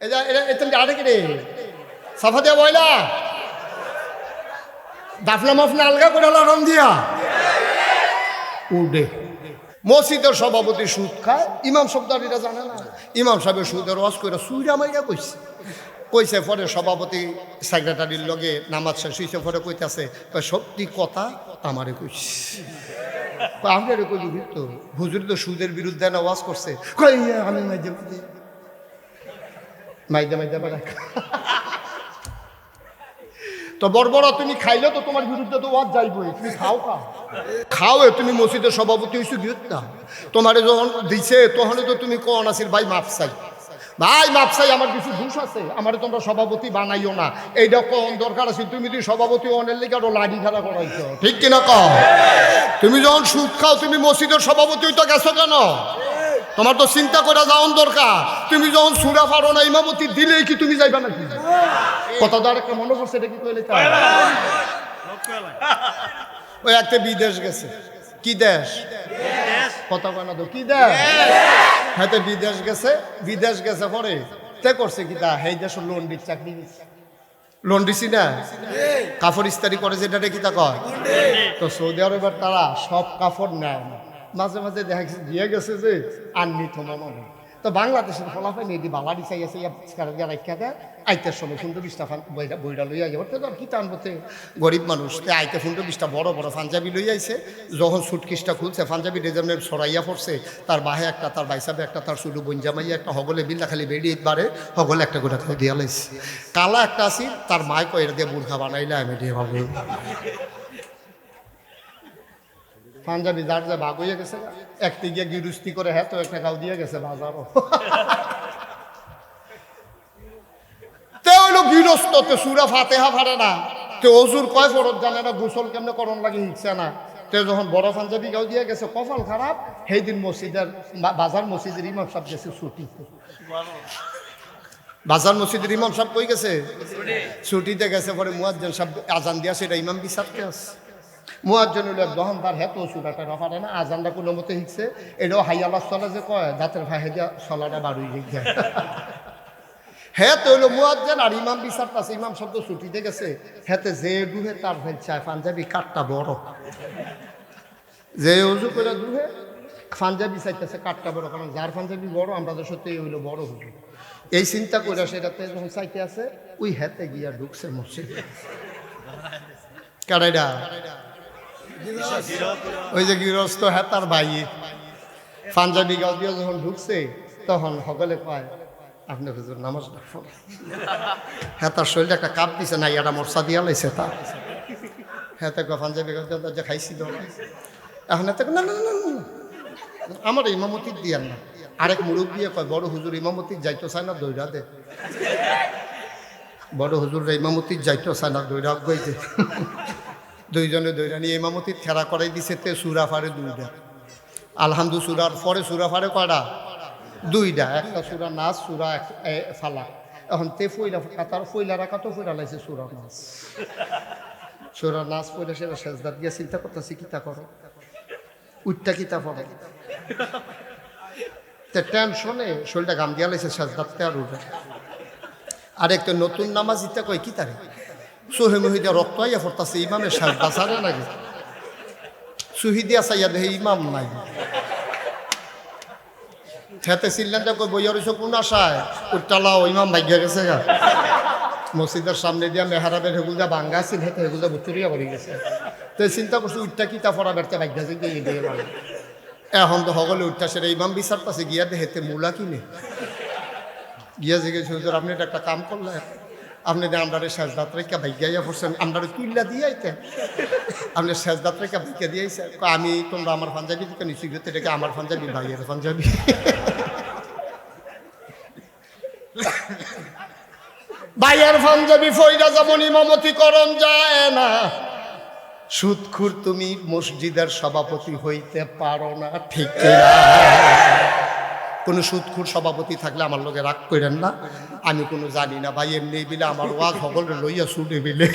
এটা এটা এটা আরে কি রে সাফা দিয়া বইলা দাফনা মাফনা আলগা করে লড়ন দিয়া উডে মসজিদের সভাপতি সুদ খায়, ইমাম শব্দটা জানে না। ইমাম সাহেবের সুদের ওয়াজ করে সুইরা মাইরা কইছে কইছে পরে সভাপতি সেক্রেটারির লগে নামাজ শেষ হইছে পরে কইতাছে সত্যি কথা আমারে কইছে। আমরা কই তো হুজুর তো সুদের বিরুদ্ধে না ওয়াজ করছে, কই আমি মাইদে মাইদে মাইদে মাইদে তো বড় তুমি খাইলে তো তোমার বিরুদ্ধে তো ওয়াজ যাইবই। তুমি খাও খাও তুমি মসজিদের সভাপতি হইছো গিয়ে না, তোমারে যখন দিছে তখন তো তুমি কোন আসিল ভাই মাপ চাই, ভাই মাপ চাই, আমার কিছু দোষ আছে, আমারে তোমরা সভাপতি বানাইও না, এইটা কোন দরকার আছে? তুমি যদি সভাপতি অনের লিগে আরো লাঠি খেলা করাইছো, ঠিক কিনা কও? তুমি যখন সুদ খাও তুমি মসজিদের সভাপতি হইতো গেছো কেন? তোমার তো চিন্তা করে যাওয়ার দরকার। তুমি যখন সুরা পারো না ইমামতি দিলেই কি তুমি যাইবা নাকি? কত দ্বার একটা মনে করছে এটা কি কইলে ওই একটা বিদেশ গেছে। কি দেশ? কথা কয় তো কি দেশ? হ্যাঁ বিদেশ গেছে পরে তে করছে কি তা সেই দেশ লন্ডির চাকরি লোন দিছি না, কাপড় ইস্তারি করে যেটা কি তা কয়। তো সৌদি আরবের তারা সব কাপড় নেয় না, মাঝে মাঝে দেখা গেছে দিয়ে গেছে যে আননি তোমার মনে। তো বাংলাদেশের ফলাফল নিয়ে বাংলাদেশ চাইছে রাখা দেয় আইতের সময় 15-20টা বইটা লই আইছে। ওর তো কি টানবতে গরিব মানুষ আইতে 15-20টা বড় বড় পাঞ্জাবি লই আইছে। যখন সুটকিসটা খুলছে পাঞ্জাবি রেজামের সরাইয়া পড়ছে, তার বাহে একটা, তার বাইসাবে একটা, তার শুধু বঞ্জামাইয়া একটা, হগলে বিল্লা খালি বেরিয়ে বারে হগলে একটা গোটা খাই দিয়া লাইছে। কালা একটা আসি তার মায় কয় এটা দিয়ে বুর্খা বানাইলে আমি দিয়ে ভাবো পাঞ্জাবি যার যা ভাগ হইয়া গেছে, একটি গিয়ে গিরুস্তি করে হ্যাঁ তো একটা গাও দিয়ে গেছে বাজারও। তে হইলো গৃহস্থ, তে সুরা ফাতেহা ফারে না, তে অজুর কয় ফরজ জানে না, গোসল কেমনে করণ লাগে হিংসে না। তে যখন বড় পাঞ্জাবি গাও দিয়ে গেছে কপাল খারাপ, সেই দিন মসজিদের বাজার মসজিদের ইমাম সাহেব গেছে ছুটি। বাজার মসজিদের ইমাম সাহেব কই গেছে? ছুটিতে গেছে। পরে মুয়াজ্জিন সাহেব আজান দিয়া সেটা ইমাম বিচারতে আছে। মুয়াজ্জিন হইল যখন তার হেতো সুরাটা না পারে না, আজানটা কোনো মতে শিখছে, এটাও হাইয়ালা চলে যে কয় দাঁতের ফাঁহে দিয়া চলাটা বাড়ুই গিয়ে হ্যাঁ তো হইলো মুয়াজ্জিন আর ইমাম বিচারটা আছে। ইমাম শব্দ ছুটিতে গেছে, হেতে যে ডুহে তার চায় পাঞ্জাবি কাঠটা বড়, যে উজু করে ডুহে পাঞ্জাবি চাইতেছে কাঠটা বড়, কারণ যার পাঞ্জাবি বড় আমরা তো সত্যি হইলো বড় হুজুর। এই চিন্তা করে সেটাতে যখন চাইতে আছে ওই হেতে গিয়া ঢুকছে মসজিদে। কারাইডা ওই যে গৃহস্থ হ্যাঁ তার ভাই পাঞ্জাবি গাও দিয়ে যখন ঢুকছে তখন সকলে পায় আপনি হুজুর নামাজ হ্যাঁ তার শরীরে একটা কাপ দিছে না, ইয়াটা মশা দিয়া লাইছে তা হ্যাঁ তো পাঞ্জাবি গাও দিয়ে খাইছিল। এখন এত না না না আমার ইমামতি দিয়ার না। আরেক মুরুব দিয়ে কয় বড় হুজুর ইমামতি যাইতো চায় না, দৈরা দে। বড় হুজুর ইমামতি যাইতো চায় না, দৈরা গইতে। দুইজনে দৈরা নিয়ে ইমামতির খেলা করাই দিছে। তে সুরা ফারে 2টা, আলহামদু সুরার পরে সুরা ফারে কয়টা? 2টা। একটা সুরা নাচ, সুরা ফালা। এখন তে ফইলা কাতার ফইলা রাখা তো ফইলা লাইছে সুরা নাচ। সুরা নাচ পড়ে সেটা সেজদাত গিয়ে চিন্তা করতেছি কিতা করো, উঠটা কিতা পড়ে। তে টেনশনে শরীরটা গাম দিয়া লাইছে সেজদাতে আর উঠে। আর একটা নতুন নামাজ ইত্যা কয় কি তারে সোহে মহিদা রক্ত আইয়া পড়তাছে, ইমামের সাজদা ছাড়ে নাকি সুহিদিয়া চাইয়া দেখে ইমাম নাই। খেতে ছিলেন যে বইয়া রয়েছে কোন আশায় উঠটালাও ইমাম ভাগ্যা গেছে গা। মসজিদের সামনে দিয়া মেহারাবের হেগুল যা বাঙ্গা ছিল হেতে হেগুল যা বুতুরিয়া পড়ে গেছে। তো চিন্তা করছে উঠটা কি তা ফরা বেড়তে ভাগ্যা যে দিয়ে মানে এখন তো সকলে উঠটা সেটা ইমাম বিচার পাশে গিয়া হেতে মূলা কিনে গিয়া জিজ্ঞেস হুজুর আপনি একটা কাম করলেন, আপনি আমরা শেষদাত রেখা ভাগ্যাইয়া পড়ছেন, আমরা কিল্লা দিয়ে আইতেন, আপনি শেষদাত রেখা ভাগ্যা দিয়ে আইসেন। আমি তোমরা আমার পাঞ্জাবি দিকে নিশ্চিত করতে রেখে আমার পাঞ্জাবি ভাইয়ের পাঞ্জাবি। ভাইয়ের পাঞ্জাবি ফইরা যেমন ইমামতি করণ যায় না, সুদখুর তুমি মসজিদের সভাপতি হইতে পারো না, ঠিক না? কোনো সুদখুর সভাপতি থাকলে আমার লোকে রাগ করেন না। আমি কোনো জানি না ভাই, এমনি বিলে আমার ওয়াজ সকলে লইয়া ছুটে বিলে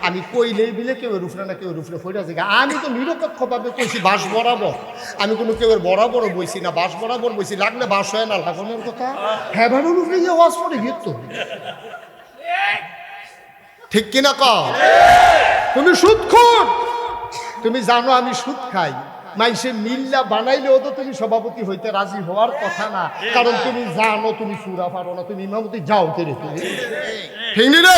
আমি কইলেই বিলে কেউ রুফরে না কেউ রুফরে ফইরা যায়। আমি তো নিরপেক্ষভাবে কইছি বাস বরাবর, আমি কোনো কেউ বরাবরও বইছি না, বাস বরাবর বইছি, লাগলে বাস হয় না লাগানোর কথা। হ্যাঁ ভাই রুফরে গিয়ে ওয়াজ পড়ে গিয়ে তো ঠিক কিনা কও? তুমি সুদখোর, তুমি জানো আমি সুদ খাই, মাইসে মিল্লা বানাইলেও তো তুমি সভাপতি হইতে রাজি হওয়ার কথা না, কারণ তুমি জানো তুমি সুরা পারো না, তুমি ইমামতি যাও কেড়ে তুমি ঠিক নি রে?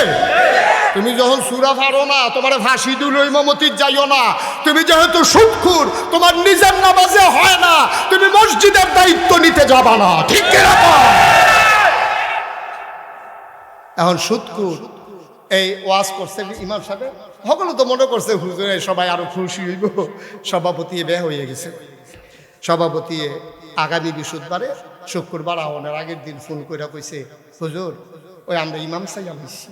তুমি যখন সুরা পারো না তোমার ফাঁসি দিল ইমামতি যাইও না। তুমি যেহেতু সুদখোর, তোমার নিজের নামাজে হয় না, তুমি মসজিদের দায়িত্ব নিতে যাবা না, ঠিক কিনা? এখন সুদখোর এই ওয়াজ করছে ইমাম সাহেব, সকলে তো মনে করছে হুজুরে সবাই আরো খুশি হইব, সভাপতি বে হয়ে গেছে। সভাপতি আগামী বৃহস্পতিবারে শুক্রবার আহ্বানের আগের দিন ফোন করে কইছে, হুজুর ওই আমরা ইমাম সাই আলাইছি,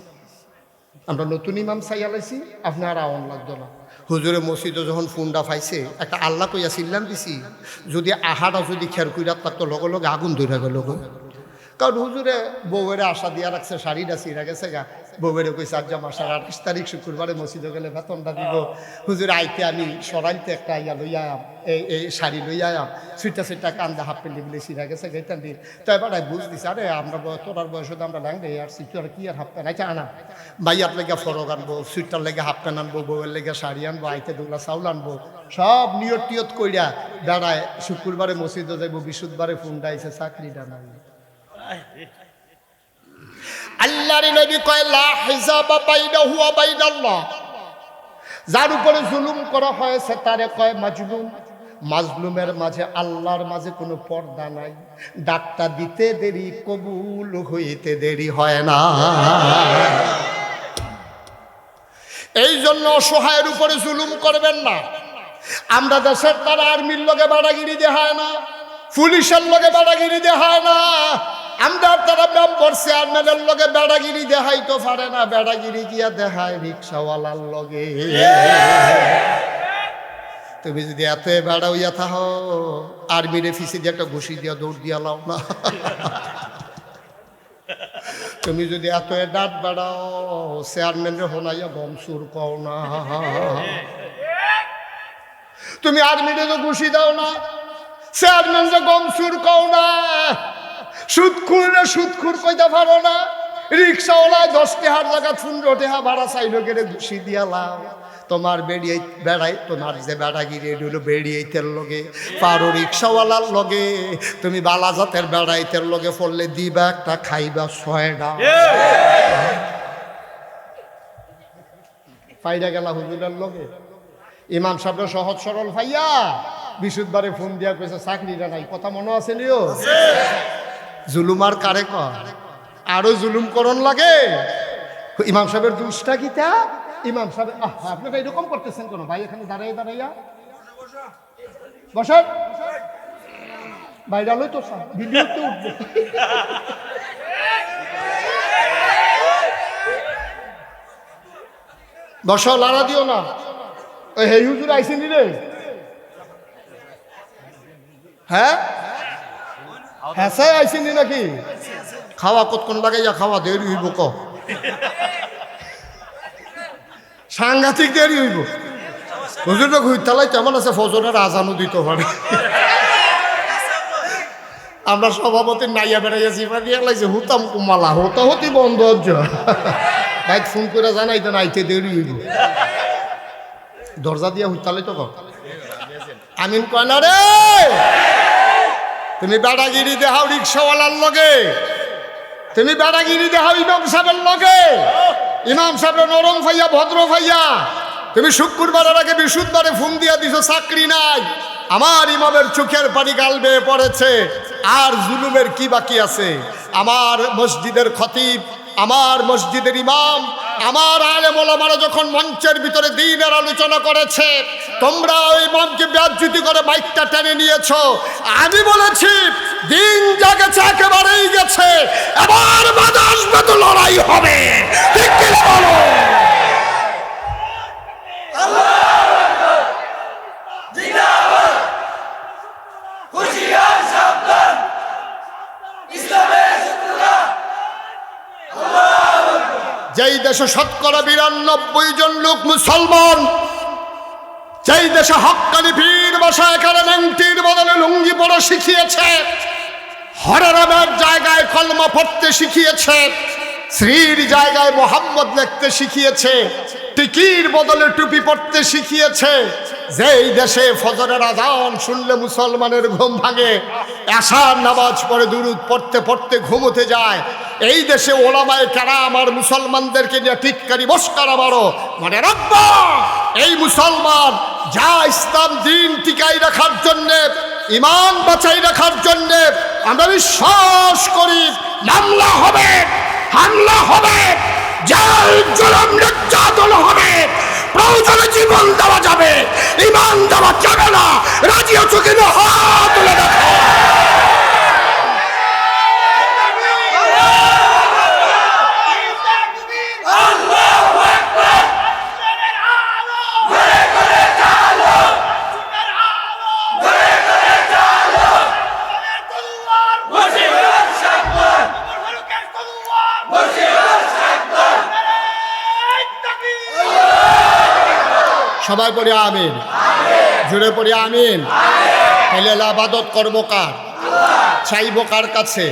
আমরা নতুন ইমাম সাই আলাইছি, আপনার আহ্বান লাগতো না। হুজুরে মসজিদে যখন ফোনটা পাইছে একটা আল্লাহ কইয়া চিল্লান দিছি, যদি আহাটা যদি খের কইরা থাকতো লগে লগে আগুন ধরে গেল। কারণ হুজুরে বউয়ের আশা দিয়া রাখছে, শাড়িটা ছিঁড়া গেছে গা, বউয়ের কইছে আজ মাসের 28 তারিখ শুক্রবারে মসজিদে গেলে বেতনটা দিব। হুজুরে আইতে আমি সরাইতে একটা ইয়া লইয়া এই শাড়ি লইয়া সুইটা কান্দা হাফ প্যান্ট দিলে ছিঁড়া গেছে গেতান দিন। তো এবার বুঝ দিছে, আরে আমরা তোরার বয়সে আমরা ল্যাংড়ে আর সিটুয়ার কি আর হাফ প্যান্ট আচ্ছা আনা, ভাইয়ার লেগে ফরক আনবো, সুইটার লেগে হাফ প্যান্ট আনবো, বউয়ের লেগে শাড়ি আনবো, আইতে দুগলা চাউল আনবো, সব নিয়ত টিয়ত কইরা বেড়ায় শুক্রবারে মসজিদে যাইবো, বৃহস্পতিবারে ফোন ডাইছে চাকরিটা নাই। আল্লাহর নবী কয় লা হিসাবা বাইনাহু ওয়া বাইনাল্লাহ, যার উপরে জুলুম করা হয়েছে তারে কয় মাজলুম। মাজলুমের মাঝে আল্লাহর মাঝে কোনো পর্দা নাই, ডাকটা দিতে দেরি কবুল হইতে দেরি হয় না। এই জন্য অসহায়ের উপরে জুলুম করবেন না। আমরা দেশের তারা আর্মির লগে বাড়াগিরি দেখায় না, পুলিশের লগে বাড়াগিরি দেখায় না, আমরা তারা মেম্বার চেয়ারম্যানের লগে বেড়াগিরি দেখাই তো পারে না, বেড়াগিরি গিয়া দেখায় রিক্সাওয়ালার লগে। তুমি যদি এত বেড়া হইয়া থাকো, আর্মিরে ফিসে দিয়ে একটা ঘুষি দিয়া দৌড় দিয়া লাও না। তুমি যদি এত ডাট বেড়াও, চেয়ারম্যানের হোনাইয়া গম সুর কও না। তুমি আর্মিরে তো ঘুষি দাও না, চেয়ারম্যান যে গম সুর কও না। সুদখুর কইতে পারো না, রিক্সাওয়ালা 10 টাকার জায়গা 15 টাকা ভাড়া চাইলো গেলে ঘুষি দিয়া লাও। তোমার বেড়াই তোমার যে বেড়াগিরি হলো বেড়িয়েইতের লগে, পারো রিক্সাওয়ালার লগে, তুমি বালাজাতের বেড়াইতের লগে পড়লে দিবা একটা খাইবা 6টা। পাইরা গেলা হুজুরের লগে, ইমাম সাহেব সহজ সরল ভাইয়া বৃহস্পতিবারে ফোন দিয়া কইছে চাকরিটা নাই, কথা মনে আছে নিও? জুলুম আর কারে কর, আরো জুলুম করন লাগে। ইমাম সাহেবের দুষ্টা গীতা, ইমাম সাহেব আপনারা এরকম করতেছেন কেন ভাই? এখানে দাঁড়াইয়া বসেন, ভাইরালই তো ভিডিওতে উঠবে। বসো, লাড়া দিও না। ওই হে হুজুর আইসেন রে? হ্যাঁ হ্যাঁ আইসেন নাকি? খাওয়া কতক্ষণ লাগাইয়া খাওয়া দেরি হইব, ক সাংঘাতিক দেরি হইব। হুজুরটা ঘুরতালাই কেমন আছে, ফজরের আজানও দিতে পারে। আমরা সভাপতির নাইয়া বেড়াইয়া জিপা দিয়ে লাগছে হুতাম কুমালা, হতি বন্ধ। ভাই ফোন করে জানাইতে নাইতে দেরি হইব, দরজা দিয়া হুতালাই তো আমিন কয় না রে। তুমি বেড়াগিরি দেখাও রিক্সাওয়ালার লগে, তুমি বেড়াগিরি দেখাও ইমাম সাহেবের লগে। ইমাম সাহেব নরম ভাইয়া, ভদ্র ভাইয়া, তুমি শুক্রবারের আগে বৃহস্পতিবারে ফোন দিয়া দিছো চাকরি নাই। আমার ইমামের চোখের পানি গাল বেয়ে পড়েছে, আর জুলুমের কি বাকি আছে? আমার মসজিদের খতিব, আমার মসজিদের ইমাম, আমার আলেম ওলামারা যখন মঞ্চের ভিতরে দ্বীনের আলোচনা করেছে, তোমরা ওই ইমামকে বেজ্জতি করে মাইকটা টেনে নিয়েছো। আমি বলেছি দিন যা গেছে একেবারেই গেছে, এবার বাধা আসবে তো লড়াই হবে, ঠিক কি বলো? যেই দেশে ৯২% লোক মুসলমান, যেই দেশে হক্কানি পীর বসায় কারে ন্যাংটির বদলে লুঙ্গি পরা শিখিয়েছে, হরেরামের জায়গায় কলমা পড়তে শিখিয়েছে, শ্রীর জায়গায় মোহাম্মদ লিখতে শিখিয়েছে, টিকির বদলে টুপি পড়তে শিখিয়েছে, যেই দেশে ফজরের আজান শুনলে মুসলমানের ঘুম ভাঙে, এশার নামাজ পড়ে দুরূদ পড়তে পড়তে ঘুমোতে যায়, এই দেশে ওলামায়ে কেরাম আর মুসলমানদেরকে নিয়ে টিটকারি মস্কারা মারো, মানে রাখবা এই মুসলমান যা ইসলাম দিন টিকাই রাখার জন্যে, ইমান বাঁচাই রাখার জন্যে আমরা বিশ্বাস করি মামলা হবে, হামলা হবে, জেল জুলুম নির্যাতন হবে, প্রয়োজনে জীবন দেওয়া যাবে, ইমান দেওয়া যাবে না। রাজি আছো কিনা হাত তুলে দেখো। সবাই পড়ি আমিন, জুড়ে পড়ি আমিন। তাহলে ইবাদত করবো কার? চাইবো কার কাছে?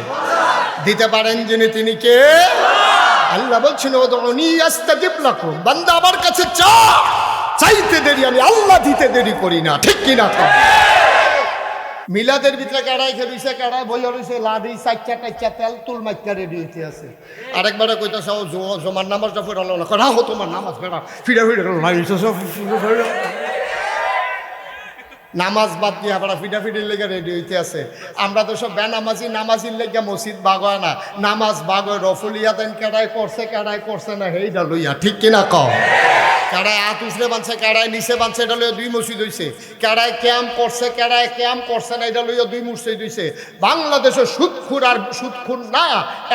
দিতে পারেন যিনি, তিনি কে? আল্লাহ বলছেন উদউনি আস্তাজিব লাকুম, বান্দা আমার কাছে চা, চাইতে দেরি আমি আল্লাহ দিতে দেরি করি না, ঠিক কিনা? মিলাদের ভিতরে কাড়াই খেলছে, কাড়াই বই রয়েছে, লাদি চাইচা টাইচা তেল তুল মাইকা রেডি হইতে আছে। আরেকবারে কইতেছে ও জমার নামাজটা ফেরা না, রাখো তোমার নামাজ ফেরা, ফিরে ফিরে নামাজ বাদ দিয়ে আবার ফিডাফিডির লেগে রেডি হইতে আছে। আমরা তো সব বেনামাজি, নামাজির লেগে মসজিদ বাগয় না, নামাজ বাগয় রফুলিয়া দেন, কেডাই করছে না হেইডা লইয়া, ঠিক কিনা কও? কেডায় হাত উছলে বানছে, কেডায় নিচে বানছে, এটা লইয়া 2 মসজিদ হইছে। কেডায় ক্যাম্প করছে, কেডায় ক্যাম্প করছে না, এটা লইয়া 2 মসজিদ হইছে। বাংলাদেশে সুদখুর আর সুদখুর না,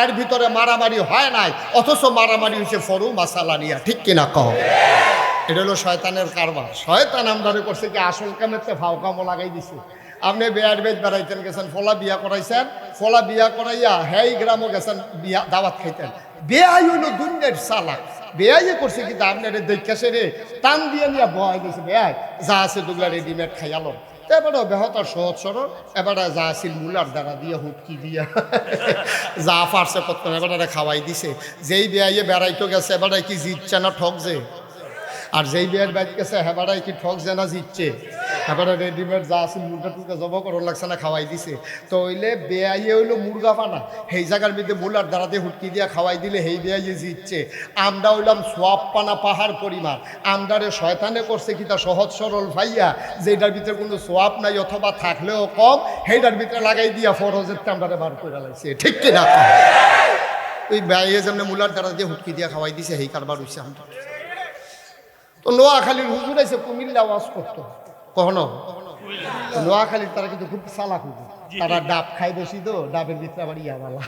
এর ভিতরে মারামারি হয় নাই, অথচ মারামারি হইছে ফরু মাসালা নিয়া, ঠিক কিনা কও? এটা হলো শয়তানের কারবার। শয়তান আমদারে করছে কি আসল কামেতে ফাও কামও লাগাই দিছে। আপনি বেয়ার বেদ বেড়াইতেন গেছেন, ফলা বিয়া করাইছেন, ফলা বিয়া করাইয়া হেই গ্রামও গেছেন বিয়া দাওয়াত খাইতেন। বেয়াই হইল দুনিয়ার চালাক। বেয়াইয়ে করছে কি আপনার দেখে রে টান দিয়ে নিয়ে বহাই দিয়েছে, বেয়াই যা আছে দুগলা রেডিমেড খাইয়ালো। এবারে বেহতার সহজ সরল, এবারে যা আছিল মূলার দ্বারা দিয়ে হুটকি দিয়া যা পারছে করতেন এবারে খাওয়াই দিছে। যেই বেয়াইয়ে বেড়াইতো গেছে, এবারে কি জিতছে না ঠকছে? আর যেই বিয়ের ব্যাগ গেছে হেবারাই কি ঠক যে না জিতছে? হেবারা রেডিমেড যা আছে মুরগা টুরগা জব করার লাগছে না, খাওয়াই দিছে। তো হইলে বেয়াইয়ে হইলো মুরগা পানা, সেই জায়গার মধ্যে মুলার দ্বারা দিয়ে হুটকি দিয়া খাওয়াই দিলে সেই বেয়াইয়ে জিতছে। আমরা হইলাম সোয়াব পানা পাহাড় পরিমাণ। আমরারে শয়তানে করছে কি তা সহজ সরল ভাইয়া, যেটার ভিতরে কোনো সোয়াব নাই অথবা থাকলেও কম, সেইটার ভিতরে লাগাই দিয়া ফরজের টামটারে বার করে লাগছে, ঠিক কিনা? ওই বেয়াইয়ে যেমন মুলার দ্বারা দিয়ে হুটকি দিয়া খাওয়াই দিছে, সেই কারবার হইছে। আমরা তো নোয়াখালীর হুজুর আছে কুমিল্লা ওয়াজ করতো, কখনো নোয়াখালীর তারা কিন্তু খুব চালাক হুজুর, তারা ডাব খাই বেশি, তো ডাবের ভিতরে আবার ইয়াবালা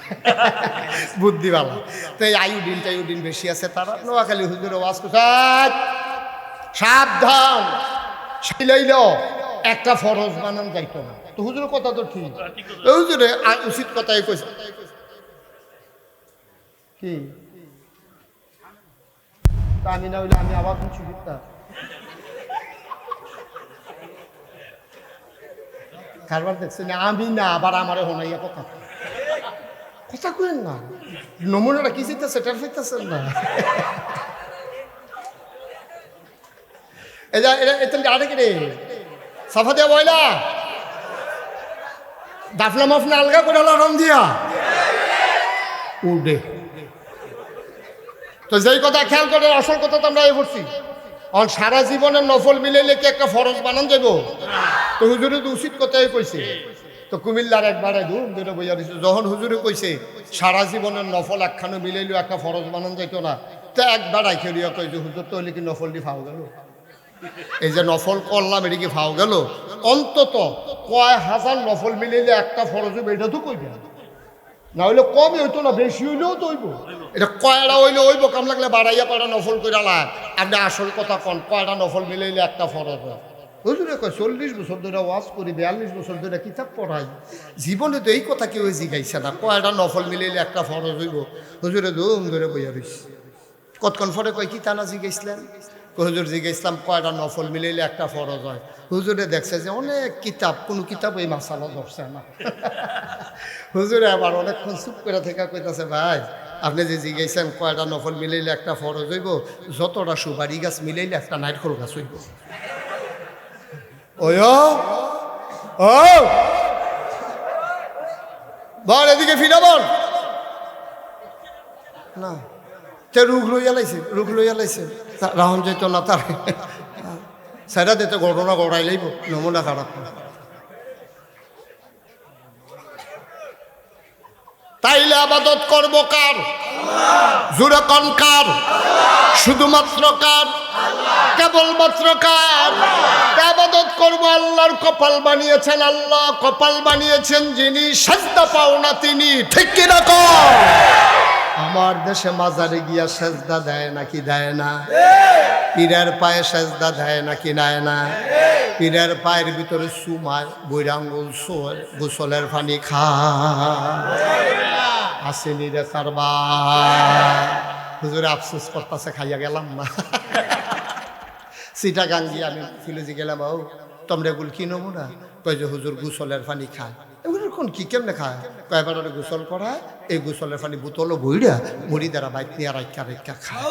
বুদ্ধিবালা, তো এই আয়ুডিন বেশি আছে। তারা নোয়াখালী হুজুরে ওয়াজ করছে, সাবধান লইল একটা ফরজ বানান যাইতো না। তো হুজুরের কথা তো ঠিক, হুজুরে উচিত কথাই কইছে। কি আমি না হইলে আমি আবার কিছু করতাম, কারবার দেখছেন আমি না, আবার আমারে হোনাইয়া কথা কথা কইেন না, নমুনাটা কি চাইতেছে টের পাইতেছেন না? আরেক রে সাফা দিয়া বইলা দাফলা মাফনা আলগা করে রং দিয়া উঠে। তো যেই কথা খেয়াল করে, আসল কথা তো আমরা এ করছি, সারা জীবনের নফল মিলাইলে কি একটা ফরজ বানান যাব? তো হুজুরে তো উচিত কথাই কইছে। তো কুমিল্লার একবারে ধুম ধরে বইয়া দিছে, যখন হুজুরে কইছে সারা জীবনের নফল একখানো মিলাইলেও একটা ফরজ বানান যাইতো না, তো একবার আইখে দিয়া কই যে হুজুর তো হলে কি নফল দি ফাও গেল, এই যে নফল করলাম এটা কি ফাও গেল? অন্তত কয় হাজার নফল মিলাইলে একটা ফরজ হইব, এটা তো কইবে না, হইলে কমই হইতো না, বেশি হইলেও তো হইব। এটা কয়টা হইলে হইব, কাম লাগলে বাড়াইয়া কয়টা নফল করে লাগ। আপনি আসল কথা কন, কয়টা নফল মিলাইলে একটা ফরজ হয়? হুজুরে কয় 40 বছর ধরে ওয়াজ করি, 42 বছর ধরে কিতাব পড়াই, জীবনে তো এই কথা কেউ জিগাইছে না, কয়টা নফল মিলাইলে একটা ফরজ হইব? হুজুরে ধুম ধরে বইয়া রইছে। কতক্ষণ পরে কয় কি তানা জিজ্ঞেসলেন? হুজুর জিজ্ঞেসলাম কয়টা নফল মিলাইলে একটা ফরজ হয়। হুজুরে দেখছে যে অনেক কিতাব, কোনো কিতাব এই মাসালা ধরছে না। হুজুরে আবার অনেকক্ষণ চুপ করে থেকে কইতাছে, ভাই আপনি যে জিজ্ঞেসেন কয়টা নফল মিলাইলে একটা ফরজ হইব, যতটা সুপারি গাছ মিলাইলে একটা নারকেল গাছ হইব। বল এদিকে ফিরা বল না, তে রুখ লইয়া লাইছে রাহন যেত না তার সেটা দিতে ঘটনা গড়াই লইব, নমুনা খারাপ। তাইলে আবাদত করব কার? জোরে কোন কার? শুধুমাত্র কার? কেবলমাত্র কার? আবাদত করব আল্লাহর। কপাল বানিয়েছেন আল্লাহ, কপাল বানিয়েছেন যিনি, সাজদা পাও না তিনি, ঠিক কি না কর? আমার দেশে মাজারে গিয়া সাজদা দেয় নাকি দেয় না? পীরের পায়ে সাজদা দেয় নাকি দেয় না? পীরের পায়ের ভিতরে সুমায় বৈরাঙ্গুল সোয়, গোসলের পানি খায়, আসেনি রে কারবা। হুজুরে আফসোস করতেছে, খাইয়া গেলাম না। চিটাগাং গিয়ে আমি ফিলেজি গেলাম, ও তোমরা এগুলো কি নেবো না? কই যে হুজুর গোসলের পানি খায়। এগুলো কোন কি কেমনে খায়? কয়েকবার গোসল করায়, এই গোসলের পানি বোতলও বইরা মুড়ি দ্বারা বাইক নিয়ে রাইকা রাইকা খায়।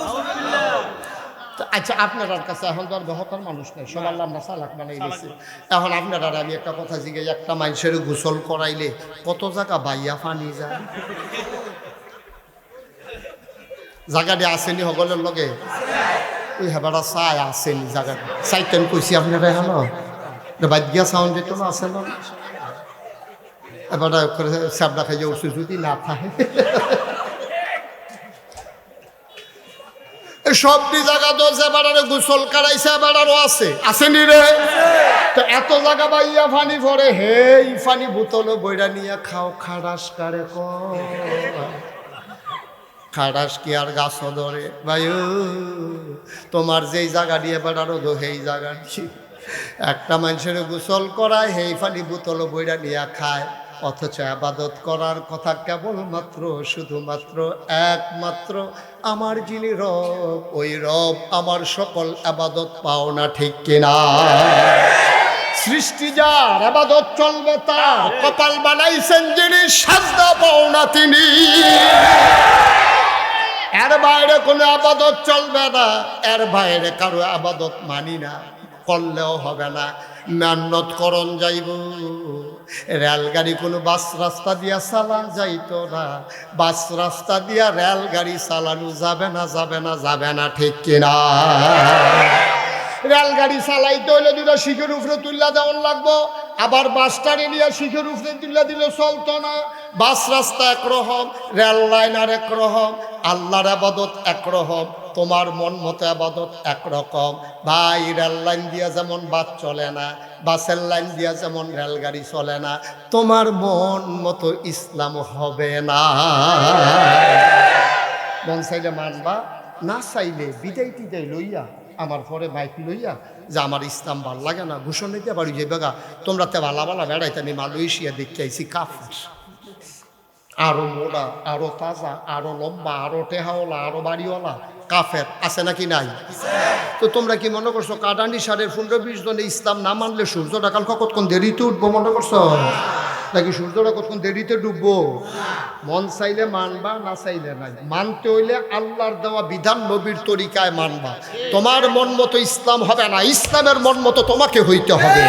আচ্ছা, আপনার কাছে এখন তো আর বহতার মানুষ নেই, সব আল্লাহ আমরা চালাক বানাই দিয়েছি। এখন আপনারা আমি একটা কথা জিজ্ঞেস, একটা মানুষের গোসল করাইলে কত জায়গা বাইয়া পানি যায়? জায়গাটি আসেনি সকলের লগে? ওই হেবাটা চাই আসেনি জায়গাটা চাইতেন কইছি আপনারা এখন বাদ গিয়া সাউন্ড যেত না, আছে না? এবার স্যাবডা খাইয়ে উঠছে যদি না থাকে। সবটি জায়গা তো এবারে গোসল করাইছে, এবারও আছে, আসেনি রে? তো এত জায়গা বাইয়া ফানি ভরে, হে ফানি বোতল বইরা নিয়ে খাও, খাড়াস কারে খাড়াস কি আর গাছ ধরে? ভাই তোমার যেই জায়গা দিয়ে বেড়ারো দো সেই জায়গা একটা মানুষের গোসল করায়, সেই ফানি বোতল বইরা নিয়ে খায়, অথচ আবাদত করার কথা কেবলমাত্র শুধুমাত্র একমাত্র আমার যিনি রব, ওই রব আমার সকল আবাদত পাও না, ঠিক কিনা? সৃষ্টি যার, আবাদত চলবে তার, কপাল বানাইছেন যিনি, সাজদা পাও না তিনি। এর বাইরে কোনো আবাদত চলবে না, এর বাইরে কারো আবাদত মানি না, করলেও হবে না। মেহনত করন যাইব, রেলগাড়ি কোনো বাস রাস্তা দিয়া চালা যাইতো না, বাস রাস্তা দিয়া রেলগাড়ি চালানো যাবে না, যাবে না, যাবে না, ঠিক কিনা? রেলগাড়ি চালাইতে হইলে দুটো শিখের উপরে তুল্লা দেওয়ার লাগবো, আবার বাসটারে নিয়ে শিখের উপরে তুল্লা দিলে চলতো না। বাস রাস্তা একরকম, রেল লাইন আর একরকম, আল্লাহর আবাদত একরকম, তোমার মন মতো আবাদত একরকম। ভাই রেল লাইন দিয়া যেমন বাস চলে না, বাসের লাইন দিয়া যেমন রেলগাড়ি চলে না, তোমার মন মতো ইসলাম হবে না। মন চাইলে মানবা, না চাইলে বিদায় টিদাই লইয়া আমার পরে বাইক লইয়া যে আমার ইসলাম ভাল লাগে না, ঘোষণা দিতে পারি যে বেগা তোমরা তে ভালা ভালা বেড়াইতে, আমি মালয়েশিয়া দেখতে আইছি কাফের, আরো মোড়া, আরো তাজা, আরো লম্বা, আরো টেহাওয়ালা, আরো বাড়িওয়ালা কাফের আছে নাকি নাই? তো তোমরা কি মনে করছো কাটানি সাড়ে 15-20 জনে ইসলাম না মানলে সূর্যটা কাল কতক্ষণ দেরিতে উঠবো মনে করছো? নাকি সূর্যটা কতক্ষণ দেরিতে ডুববো? মন চাইলে মানবা, না চাইলে নাই। মানতে হইলে আল্লাহর দেওয়া বিধান, নবীর তরিকায় মানবা। তোমার মন মতো ইসলাম হবে না, ইসলামের মন মতো তোমাকে হইতে হবে।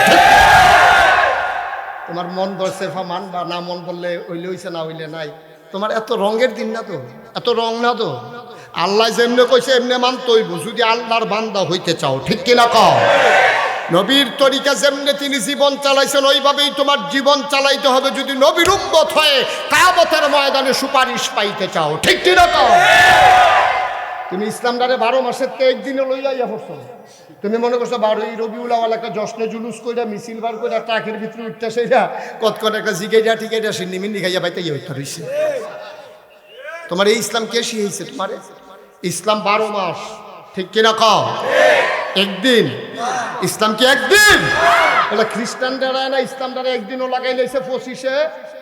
তোমার মন বলছে মানবা, না মন বললে হইলে হইছে, না হইলে নাই। তোমার এত রঙের দিন না তো, এত রং না তো। আল্লাহ যেমনে কইছে এমনি মানতে হইব, যদি আল্লাহর বান্দা হইতে চাও, ঠিক কিনা কও? নবীর তরিকা যেমনে তিনি জীবন চালাইছেন ওইভাবেই তোমার জীবন চালাইতে হবে, যদি নবীর উম্মত হয়ে কিয়ামতের ময়দানে সুপারিশ পাইতে চাও, ঠিক কিনা কও? তুমি ইসলামটারে 12 মাসের তে একদিনে লইয়া ইয়া করছো। তুমি মনে করছো 12ই রবিউল আউয়াল একটা জশ্নে জুলুস কইরা মিছিল বার করে ট্রাকের ভিতরে উঠতে সেইটা কত একটা জিগাইয়া ঠিকাইয়া সিন্নিমিন্নি খাইয়া বাইতে ইয়ে হইতে রইছে। তোমার এই ইসলাম কে শিখাইছে তোমারে? ইসলাম 12 মাস, ঠিক কিনা কও? একদিন। ইসলাম কি একদিন? এটা খ্রিস্টানরা না ইসলামটা একদিনও লাগাই লাইছে 25শে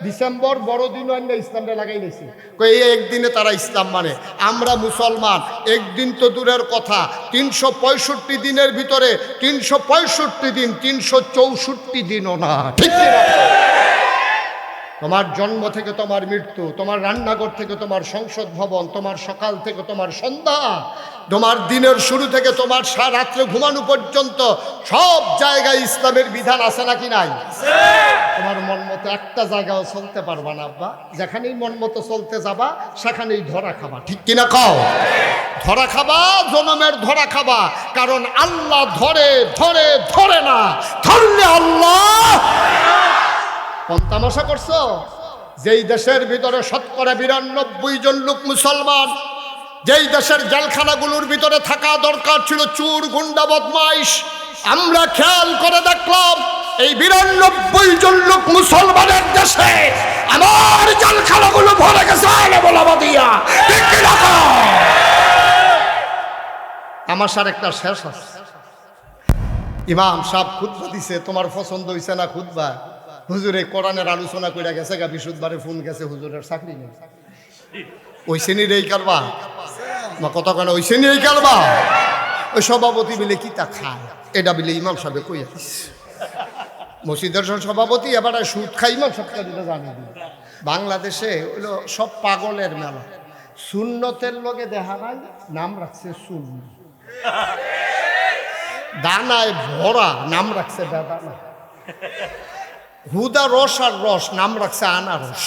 ডিসেম্বর বড়দিন অন্য ইসলামটা লাগাই লাইছে। এই একদিনে তারা ইসলাম মানে। আমরা মুসলমান একদিন তো দূরের কথা, 365 দিনের ভিতরে 365 দিন 364 দিনও না। ঠিক না? তোমার জন্ম থেকে তোমার মৃত্যু, তোমার রান্নাঘর থেকে তোমার সংসদ ভবন, তোমার সকাল থেকে তোমার সন্ধ্যা, তোমার দিনের শুরু থেকে তোমার রাত্রে ঘুমানো পর্যন্ত সব জায়গায় ইসলামের বিধান আছে নাকি নাই? তোমার মন মতো একটা জায়গাও চলতে পারবা না আব্বা। যেখানেই মন মতো চলতে যাবা সেখানেই ধরা খাবা। ঠিক কিনা কও? ধরা খাবা, জনমের ধরা খাবা। কারণ আল্লাহ ধরে ধরে ধরে না, ধরলে আল্লাহ। কোন তামাশা করছো? যেই দেশের ভিতরে 92% লোক মুসলমান, যেই দেশের জেলখানাগুলোর ভিতরে থাকা দরকার ছিল চোর গুন্ডা বদমাইশ, আমরা খেয়াল করে দেখলাম এই 92 লোক মুসলমানের দেশে আমার জেলখানাগুলো ভরে গেছে আলেমোলামাদিয়া। ঠিক কি না? তামাশার একটা শেষ আছে। ইমাম সাহেব খুতবা দিছে, তোমার পছন্দ হইছে না খুতবা? হুজুরে কোরআনের আলোচনা করে গেছে গা, বিশুদ্ধবারে ফোন গেছে, হুজুরের চাকরি নেই। ওই শ্রেণীর এই কারবা বা কত কেন ওই শ্রেণীর এই কারবা। ওই সভাপতি বিলে কি তা খায়, এটা বিলে ইমাম সাহেব কই আসিস। মসজিদের সভাপতি এবার সুদ খাই, ইমাম সাহেব জানি। বাংলাদেশে হইলো সব পাগলের মেলা। সুন্নতের লোকে দেখা নাই, নাম রাখছে সুন্নি। দানায় ভরা, নাম রাখছে বেদানা। হুদা রস আর রস, নাম রাখছে আনারস।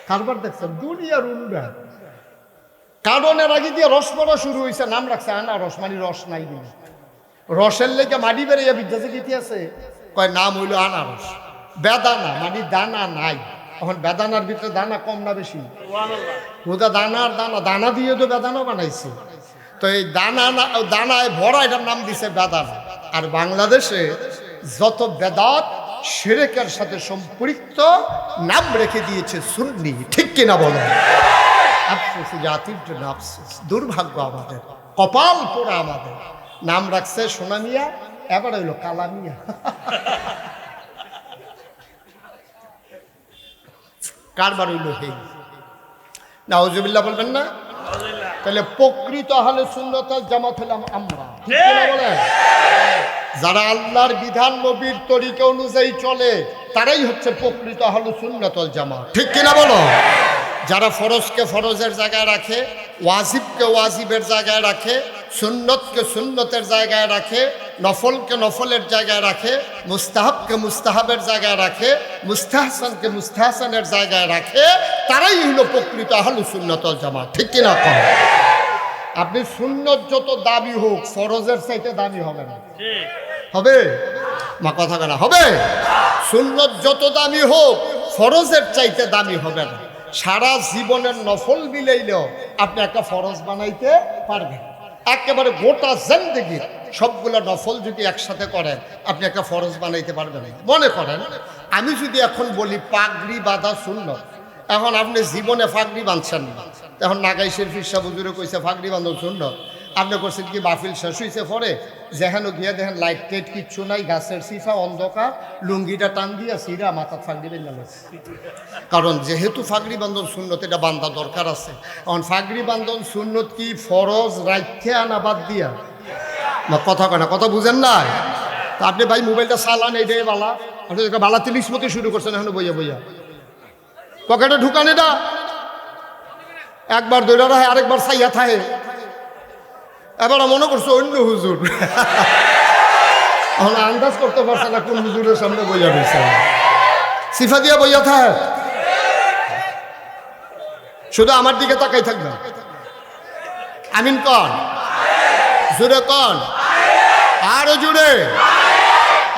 কারবার দেখছেন দুনিয়ার উন্ডা। কারণের আগে দিয়ে রস পড়া শুরু হয়েছে, নাম রাখছে আনারস, মানে রস নাই দিলে। রসের লেগে মাটি বেরিয়ে বিদ্যাসে গীতি আছে, কয় নাম হইল আনারস। বেদানা মানে দানা নাই। এখন বেদানার ভিতরে দানা কম না বেশি? হুদা দানার দানা, দানা দিয়ে তো বেদানা বানাইছে। তো এই দানায় ভরা, এটার নাম দিছে বেদানা। আর বাংলাদেশে যত বেদাত শিরকের সাথে সম্পৃক্ত, নাম রেখে দিয়েছে সুন্নি। ঠিক কিনা বলো? আফসোস, জাতির জন্য আফসোস, দুর্ভাগ্য আমাদের, কপাল পোড়া আমাদের। নাম রাখছে সোনামিয়া, এবার হইল কালামিয়া। কারবার হইল হে। নাউজুবিল্লাহ বলবেন না? তাহলে প্রকৃত আহলে সুন্নাত ওয়াল জামাত হলাম আমরা। ঠিক কিনা বলেন? যারা আল্লাহর বিধান নবীর তরিকা অনুযায়ী চলে তারাই হচ্ছে প্রকৃত আহলে সুন্নাত ওয়াল জামাত। ঠিক কিনা বলো? যারা ফরজকে ফরজের জায়গায় রাখে, ওয়াজিবকে ওয়াজিবের জায়গায় রাখে, সুন্নতকে সুন্নতের জায়গায় রাখে, নফলকে নফলের জায়গায় রাখে, মুস্তাহাবকে মুস্তাহাবের জায়গায় রাখে, মুস্তাহসানকে মুস্তাহসানের জায়গায় রাখে, তারাই হলো প্রকৃত আহলে সুন্নাত ওয়াল জামাত। ঠিক কিনা কম? আপনি সুন্নত যত দাবি হোক, ফরজের চাইতে দাবি হবে না। হবে মা কথা কেনা? হবে। সুন্নত যত দামি হোক, ফরজের চাইতে দামি হবে না। সারা জীবনের নফল মিলাইলেও আপনি একটা ফরজ বানাইতে পারবেন। একেবারে গোটা জিন্দেগি সবগুলো নফল যদি একসাথে করেন, আপনি একটা ফরজ বানাইতে পারবেন। মনে করেন আমি যদি এখন বলি পাগড়ি বাঁধা সুন্নত, এখন আপনি জীবনে পাগড়ি বাঁধছেন না। এখন নাগাইশের ফিরসা বুজুরে কইছে পাগড়ি বাঁধন সুন্নত, আপনি করছেন কি মাহফিল শেষ হয়েছে পরে যেখানে গিয়ে দেখেন লাইট টাইট কিচ্ছু নাই, গাছের সিফা অন্ধকার, লুঙ্গিটা টান দিয়া সিরা মাথা ফাগড়ি বেঁধে গেছে। কারণ যেহেতু ফাগড়ি বান্ধন সুন্নত, এটা বান্ধা দরকার আছে। এখন ফাগড়ি বান্ধন সুন্নত কি ফরজ রাখতে আনা বাদ দিয়া? কথা কেনা? কথা বুঝেন না? তা আপনি ভাই মোবাইলটা চালান, এইটাই বালা। আপনি বালা 30 মতো শুরু করছেন এখন বইয়া বইয়া, পকেটে ঢুকান। এটা একবার দৈরা রাখে, আরেকবার চাইয়া থাকে। এবার মনে করছো অন্য হুজুর। এখন আন্দাজ করতে পারছে না কোন হুজুরের সামনে বইয়া রয়েছে। সিফা দিয়া বইয়া থাক, শুধু আমার দিকে তাকাই থাকবেন। আমিন কন, জুড়ে কন, আরো জুড়ে।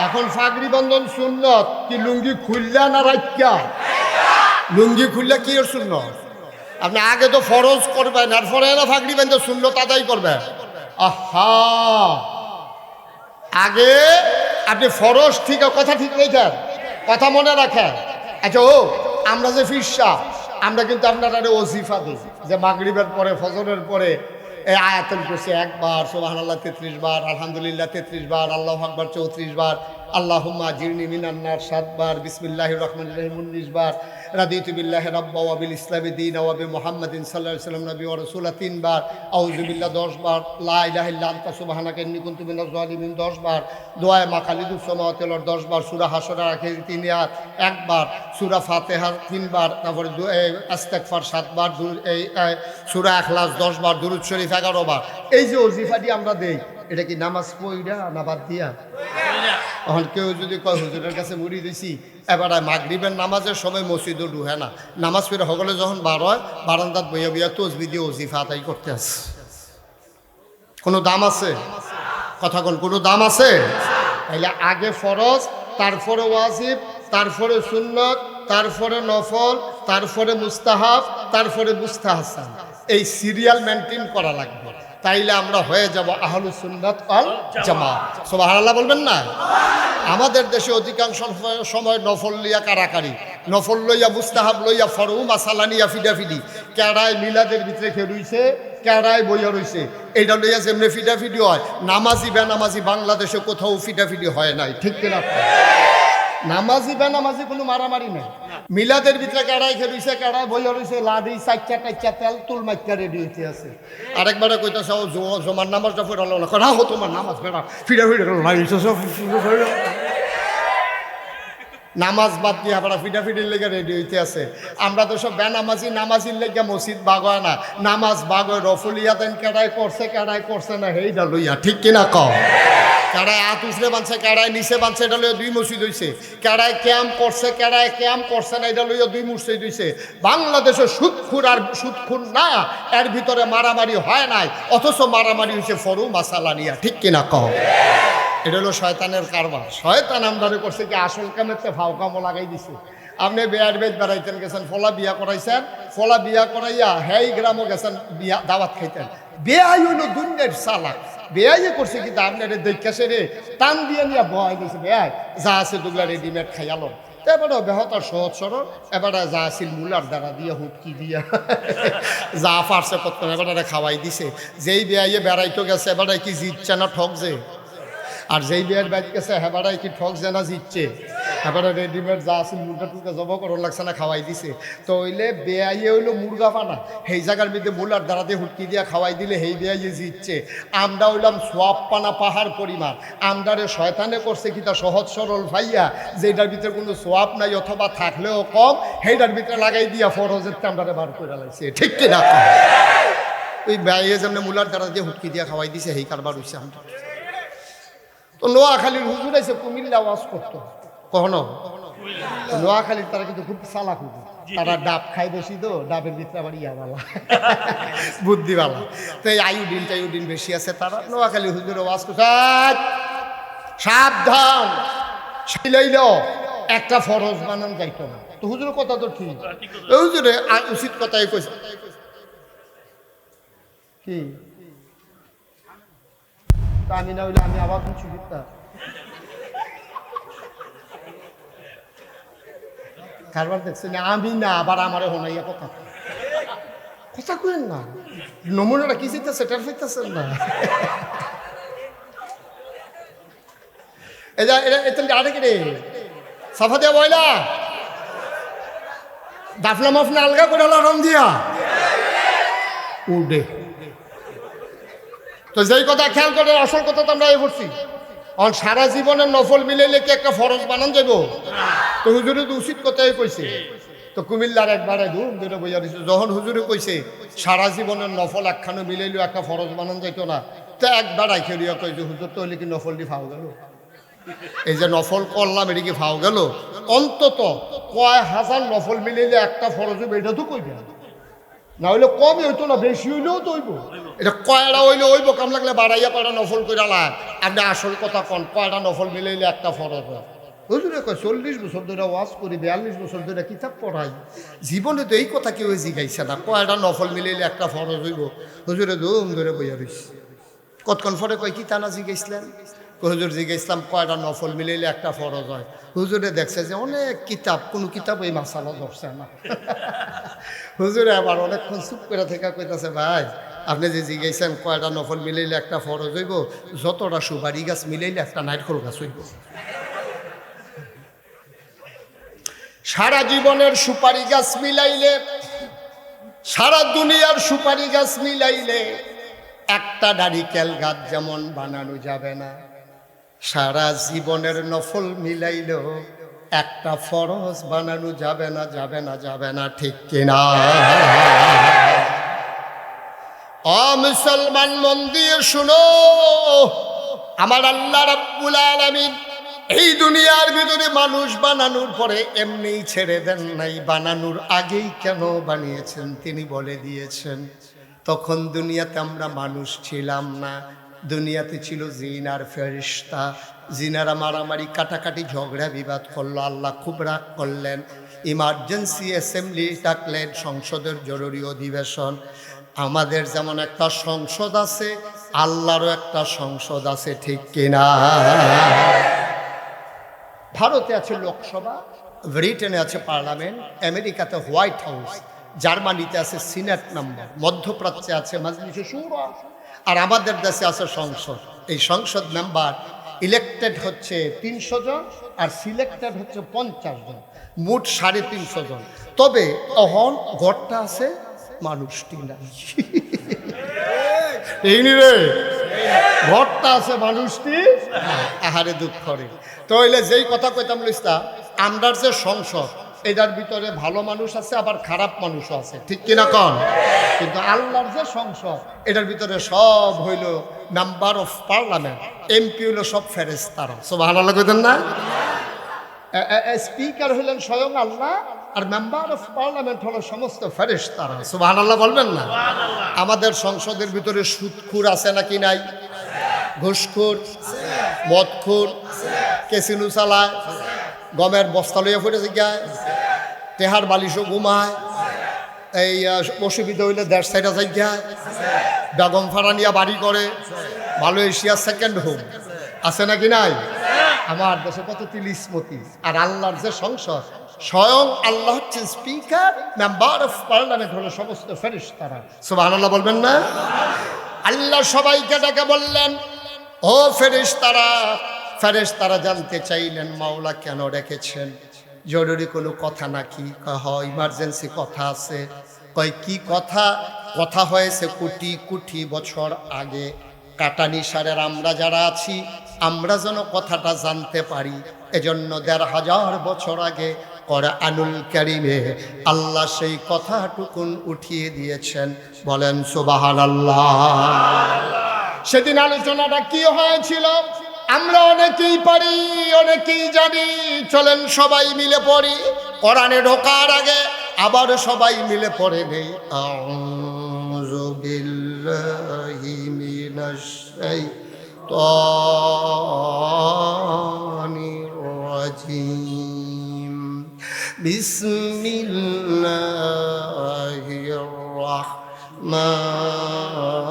এখন ফাগড়ি বন্ধন সুন্নত কি লুঙ্গি খুললা না রাখা? লুঙ্গি খুললা কি এর সুন্নত? আপনি আগে তো ফরজ করবেন, আর পরে না ফাগড়ি বান্ধে সুন্নত আদায় করবেন। আহা, আগে আপনি ফরজ ঠিক, কথা ঠিক রেখেন, কথা মনে রাখেন। আচ্ছা ও আমরা যে ফিরসা, আমরা কিন্তু আপনারা ওজিফা দিই যে মাগরিবের পরে ফজরের পরে এই আয়াতুল কুরসি একবার, সুবহানাল্লাহ 33 বার, আলহামদুলিল্লাহ 33 বার, আল্লাহু আকবার 34 বার, আল্লাহুম্মা জিরনি মিনান নার 7 বার, বিসমিল্লাহির রহমানির রহিম 19 বার, রাদিতু বিল্লাহি রাব্বা ওয়া বিল ইসলামি দীনা ওয়া বি মুহাম্মাদিন সাল্লাল্লাহু আলাইহি ওয়াসাল্লাম নবী ওয়া রাসূলা 3 বার, আউযু বিল্লাহ 10 বার, লা ইলাহা ইল্লা আনতা সুবহানাকা ইন্নী কুনতু মিনাজ জালিমিন 10 বার, দোয়ায়ে মাকালিদুস সামাওয়াতি ওয়াল আরদ 10 বার, সূরা হাসরের আখির 3 আয়াত 1 বার, সূরা ফাতিহা 3 বার, তারপরে ইস্তিগফার 7 বার, এই সূরা ইখলাস 10 বার, দুরূদ শরীফ 11 বার। এই যে ওজিফাটি আমরা দেই, এটা কি নামাজ পড়া না বাদ দিয়া? এখন কেউ যদি কয় হুজুরের কাছে মুড়ি দিছি, এবার মাগরিবের নামাজের সময় মসজিদও ঢুহে না, নামাজ পড়ে সকলে যখন বার হয় বারান্দাত বইয়া বইয়া তসবি দিয়ে ওজিফা আদায় করতে আসে। কোনো দাম আছে? কথা কোন কোনো দাম আছে? তাইলে আগে ফরজ, তারপরে ওয়াজিব, তারপরে সুন্নত, তারপরে নফল, তারপরে মুস্তাহাব, তারপরে মুস্তাহাসান। এই সিরিয়াল মেনটেন করা লাগবে, তাইলে আমরা হয়ে যাব আহলুস সুন্নাত ওয়াল জামাত। সুবহানাল্লাহ বলবেন না? আমাদের দেশে অধিকাংশ সময় নফল লইয়া কারাকারি, নফল লইয়া মুস্তাহাব লইয়া ফরু মাসালা নিয়া ফিডাফিডি, কেড়ায় মিলাদের ভিতরে খেলুইছে, কেড়ায় বইয়া রইছে, এইটা লইয়া যেমনি ফিডাফিডি হয়, নামাজি বেনামাজি বাংলাদেশে কোথাও ফিডাফিডি হয় নাই, ঠিক কিনা? নামাজি বেনামাজি কোনো মারামারি নাই। মিলাদের ভিতরে কেড়াই খেলুইছে, কেড়াই বইয়া রইছে, লাদি 4টা তেল তুল মাইকা রেডি হইতে আছে। আরেকবারে কইতাছে জমার নামাজটা পড়ালো না, না হো তোমার নামাজ বেড়া ফিডাফিডি নামাজ বাদ দিয়ে আপনারা ফিডাফিডির লেগে রেডি হইতে আছে। আমরা তো সব বেনামাজি, নামাজির লেগে মসজিদ বাগয় না, নামাজ বাগয় রফলিয়া দেন, কেড়াই করছে না হেইটা লইয়া, ঠিক কিনা কও? কেড়ায় হাত উছলে বানছে, কেড়ায় নিচে বানছে, এটা লইয়া 2 মসজিদ হইছে। কেড়ায় ক্যাম্প করছে, কেড়ায় ক্যাম্প করছে না, এটা লইয়া 2 মসজিদ হইছে। বাংলাদেশে সুদখুর আর সুদখুর না, এর ভিতরে মারামারি হয় নাই, অথচ মারামারি হয়েছে ফরু মাসালা নিয়া, ঠিক কিনা কও? এটা হলো শয়তানের কারবার। শয়তান আমদারে করছে কি, আসল কামেতে ফাও কামও লাগাই দিছে। আপনি বেয়ার বেদ বেড়াইতেন, গেছেন ফলা বিয়া করাইছেন, ফলা বিয়া করাইয়া হেই গ্রামও গেছেন বিয়া দাওয়াত খাইতেন। বেয়াই হইল দুনিয়ার চালাক, বেয়াই করছে কি আপনার দেখছে রে টান দিয়ে নিয়ে বয় দিয়েছে, বেয়াই যা আছে দুগলা রেডিমেড খাইয়ালো। তারপরে বেহতার সহজ সরল, এবারে যা আছিল মূলার দ্বারা দিয়ে হুটকি দিয়া যা পারছে কত এবারে খাওয়াই দিছে। যেই বেয়াইয়ে বেড়াইতো গেছে, এবারে কি জিতছে না ঠকছে? আর যেই বিয়ের বাইক গেছে হেবারাই কি ঠক যে না জিতছে? হেবারা রেডিমেড যা আছে মুরগা টুরগা জব করো লাগছে না, খাওয়াই দিছে। তো হইলে বেয়াইয়ে হইলো মুরগা পানা, সেই জায়গার মধ্যে মূলার দ্বারাতে হুটকি দিয়া খাওয়াই দিলে সেই বেয়াইয়ে জিতছে। আমরা হইলাম সোয়াব পানা পাহাড় পরিমাণ। আমদারে শয়তানে করছে কি তা সহজ সরল ভাইয়া, যেটার ভিতরে কোনো সোয়াব নাই অথবা থাকলেও কম, সেইটার ভিতরে লাগাই দিয়া ফরজের আমদারে বার করে লাগছে, ঠিক কিনা? ওই বেয়াইয়ে যেমন মূলার দ্বারা দিয়ে হুটকি দিয়া খাওয়াই দিছে, সেই কারবার হইছে। আমরা তো নোয়াখালীর হুজুর আছে কুমিল্লা ওয়াজ করতো, কখনো নোয়াখালীর তারা কিন্তু খুব চালাক হুজুর, তারা ডাব খায় বেশি, তো ডাবের ভিতরে আবার ইয়াওয়ালা বুদ্ধিওয়ালা, তো এই আয়োডিন বেশি আছে। তারা নোয়াখালী হুজুরে ওয়াজ করছে, সাবধান শিলাইল একটা ফরজ বানান যাইতো না। তো হুজুরের কথা তো ঠিক, হুজুরে উচিত কথাই কইছে। কি আমি না হইলে আমি আবার কিছু দিতাম, কারবার দেখছেন আমি না, আবার আমারে হোনাইয়া কথা কথা কইেন না, নমুনাটা কি চাইতেছে টের পাইতেছেন না? এটা এটা আরে কি রে সাফা দিয়া বইলা দাফলা মাফনা আলগা করে রং দিয়া উডে। তো যেই কথা খেয়াল করে, আসল কথা তো আমরা এই বলছি, আর সারা জীবনের নফল মিলাইলে কি একটা ফরজ বানান যাব? তো হুজুরে তো উচিত কথাই কইছে। তো কুমিল্লার একবারে ধুম ধরে বইয়া দিছে, যখন হুজুরে কইছে সারা জীবনের নফল একখানো মিলাইলেও একটা ফরজ বানান যাইতো না, তো একবার আইখে দিয়া কই যে হুজুর তো হইলে কি নফল দি ফাও গেল, এই যে নফল করলাম এটা কি ফাও গেল? অন্তত কয় হাজার নফল মিলাইলে একটা ফরজ হবে, এটা তো কইবে না, হইলে কমই হইতো না, বেশি হইলেও তো হইব। এটা কয়টা হইলে হইব, কাম লাগলে বাড়াইয়া কয়টা নফল করে লাগ। আপনি আসল কথা কন, কয়টা নফল মিলাইলে একটা ফরজ হয়? হুজুরে কয় 40 বছর ধরে ওয়াজ করি, 42 বছর ধরে কিতাব পড়াই, জীবনে তো এই কথা কেউ জিগাইছে না, কয়টা নফল মিলাইলে একটা ফরজ হইব। হুজুরে ধুম ধরে বইয়া রইছে। কতক্ষণ পরে কয় কি তা না জিগাইছিলেন? হুজুর জিগাইছিলাম কয়টা নফল মিলাইলে একটা ফরজ হয়। হুজুরে দেখছে যে অনেক কিতাব, কোনো কিতাব এই মাসালা ধরছে না। হুজুরে আবার অনেকক্ষণ চুপ করে থেকে কইতাছে, ভাই আপনি যে জিজ্ঞেসেন কয়টা নফল মিলাইলে একটা ফরজ হইব, যতটা সুপারি গাছ মিলাইলে একটা নারকেল গাছ হইব। সারা জীবনের সুপারি গাছ মিলাইলে, সারা দুনিয়ার সুপারি গাছ মিলাইলে একটা নারিকেল গাছ যেমন বানানো যাবে না, সারা জীবনের নফল মিলাইলেও একটা ফরজ বানানো যাবে না, যাবে না, যাবে না, ঠিক কিনা? মুসলমান মন দিয়ে শুনো, আমার আল্লাহ রাব্বুল আলামিন এই দুনিয়ার ভিতরে মানুষ বানানোর পরে এমনি ছেড়ে দেন নাই, বানানোর আগেই কেন বানিয়েছেন তিনি বলে দিয়েছেন। তখন দুনিয়াতে আমরা মানুষ ছিলাম না, দুনিয়াতে ছিল জিন আর ফেরেশতা। জিনারা মারামারি কাটাকাটি ঝগড়া বিবাদ করলো, আল্লাহ খুব রাগ করলেন, ইমার্জেন্সি অ্যাসেম্বলি ডাকলেন, সংসদের জরুরি অধিবেশন। আমাদের যেমন একটা সংসদ আছে, আল্লাহরও একটা সংসদ আছে, ঠিক কিনা? ভারতে আছে লোকসভা, ব্রিটেনে আছে পার্লামেন্ট, আমেরিকাতে হোয়াইট হাউস, জার্মানিতে আছে সিনেট মেম্বার, মধ্যপ্রাচ্যে আছে মাজলিসে শুরা, আর আমাদের দেশে আছে সংসদ। এই সংসদ মেম্বার ইলেক্টেড হচ্ছে 300 জন আর সিলেক্টেড হচ্ছে 50 জন, মোট 350 জন। তবে তখন ঘরটা আছে মানুষটি নাই। এই রে ঘরটা আছে মানুষটি, আহারে দুঃখ করে। তো হইলে যেই কথা কইতাম লইস্তা, আমরার যে সংসদ এটার ভিতরে ভালো মানুষ আছে আবার খারাপ মানুষও আছে, ঠিক কিনা কন? কিন্তু আল্লাহর যে সংসদ এটার ভিতরে সব হইল মেম্বার অফ পার্লামেন্ট, এমপি হইল সব ফেরেশতারা। সুবহানাল্লাহ কইতেন না? স্পিকার হইলেন স্বয়ং আল্লাহ, আর মেম্বার অফ পার্লামেন্ট হলো সমস্ত ফেরেশতারা। সুবহানাল্লাহ বলবেন না? আমাদের সংসদের ভিতরে সুদখোর আছে নাকি নাই? ঘুষখোর, মদখোর, কেসিনো চালায়, গমের বস্তা লইয়া ফুটে যায়, তেহার বালিশও ঘুমায়, এই অসুবিধা হইলে দেড় সাইডা যায়, বেগম ফারানিয়া বাড়ি করে, মালয়েশিয়া সেকেন্ড হোম আছে নাকি নাই? আমার দেশে কত তিলিসমতি। আর আল্লাহর যে সংসদ, স্বয়ং আল্লাহ হচ্ছেন স্পিকার, মেম্বার অফ পার্লামেন্ট হলো সমস্ত ফেরেশতারা। সুবহানাল্লাহ বলবেন না? আল্লাহ সবাইকে ডেকে বললেন, ও ফেরেশতারা। ফেরেশতারা জানতে চাইলেন মাওলা কেন রেখেছেন, জরুরি কোনো কথা নাকি? হয় ইমার্জেন্সি কথা আছে। কয় কি কথা? কথা হয়েছে কোটি কোটি বছর আগে, কাটানি সারের আমরা যারা আছি আমরা যেন কথাটা জানতে পারি, এজন্য ১৫০০ বছর আগে কোরআনুল কারীমে আল্লাহ সেই কথাটুকুন উঠিয়ে দিয়েছেন। বলেন সুবহানাল্লাহ। সেদিন আলোচনাটা কি হয়েছিল আমরা অনেকেই পারি, অনেকেই জানি। চলেন সবাই মিলে পড়ি, কোরআনে ঢোকার আগে আবার সবাই মিলে পড়ে নেই। আউযু বিল্লাহি মিনাশ শাইতানির রাজীম। বিসমিল্লাহির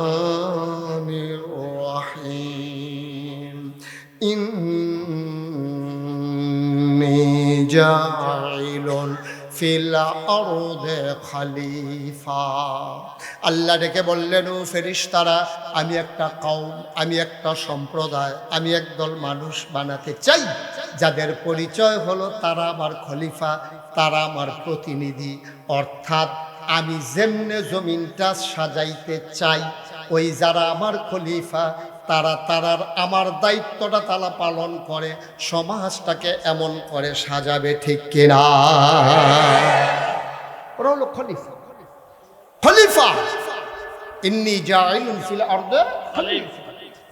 রাহমানির রাহিম। ইন্নী জাইলুন ফিল আরদে খলিফা। আল্লাহ ডেকে বললেন, ও ফেরেশতারা, আমি একটা কওম, আমি একটা সম্প্রদায়, আমি একদল মানুষ বানাতে চাই যাদের পরিচয় হলো তারা আমার খলিফা, তারা আমার প্রতিনিধি। অর্থাৎ আমি যেমনে জমিনটা সাজাইতে চাই, ওই যারা আমার খলিফা তারা তারার আমার দায়িত্বটা তারা পালন করে সমাজটাকে এমন করে সাজাবে, ঠিক কিনা? ওরা হলো খলিফা। খলিফা ইন্নী জাইলুন ফিল আরদে খলিফা।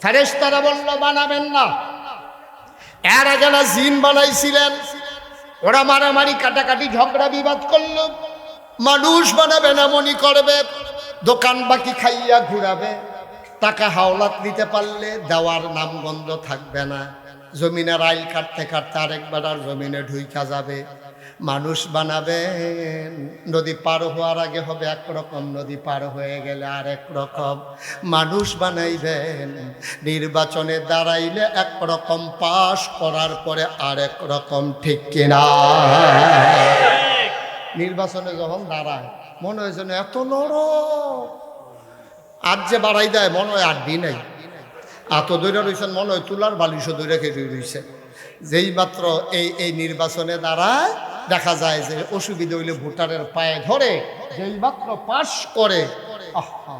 ফেরেশতারা বলল বানাবেন না। এর আগে না জিন বানাইছিলেন, ওরা মারামারি কাটাকাটি ঝগড়া বিবাদ করলো। মানুষ বানাবে না, মনি করবে, দোকান বাকি খাইয়া ঘুরাবে, টাকা হাওলাত দিতে পারলে দেওয়ার নাম গন্ধ থাকবে না। জমিনের আইল কাটতে কাটতে আরেকবার আর জমিনে ঢুইকা যাবে। মানুষ বানাবেন, নদী পার হওয়ার আগে হবে একরকম, নদী পার হয়ে গেলে আরেক রকম। মানুষ বানাইবেন, নির্বাচনে দাঁড়াইলে একরকম, পাশ করার পরে আরেক রকম, ঠিক কিনা? নির্বাচনে যখন দাঁড়ায় মনে হয় যেন এত নরম। আজ যে বাড়াই দেয় মনে হয় 8 দিন নাই, এত দৈরা রয়েছেন মনে হয় তুলার বালিশও দৈরা খেয়ে রয়েছে। যেই মাত্র এই নির্বাচনে দাঁড়ায় দেখা যায় যে অসুবিধা হইলে ভোটারের পায়ে ধরে, যেই মাত্র পাশ করে, আহা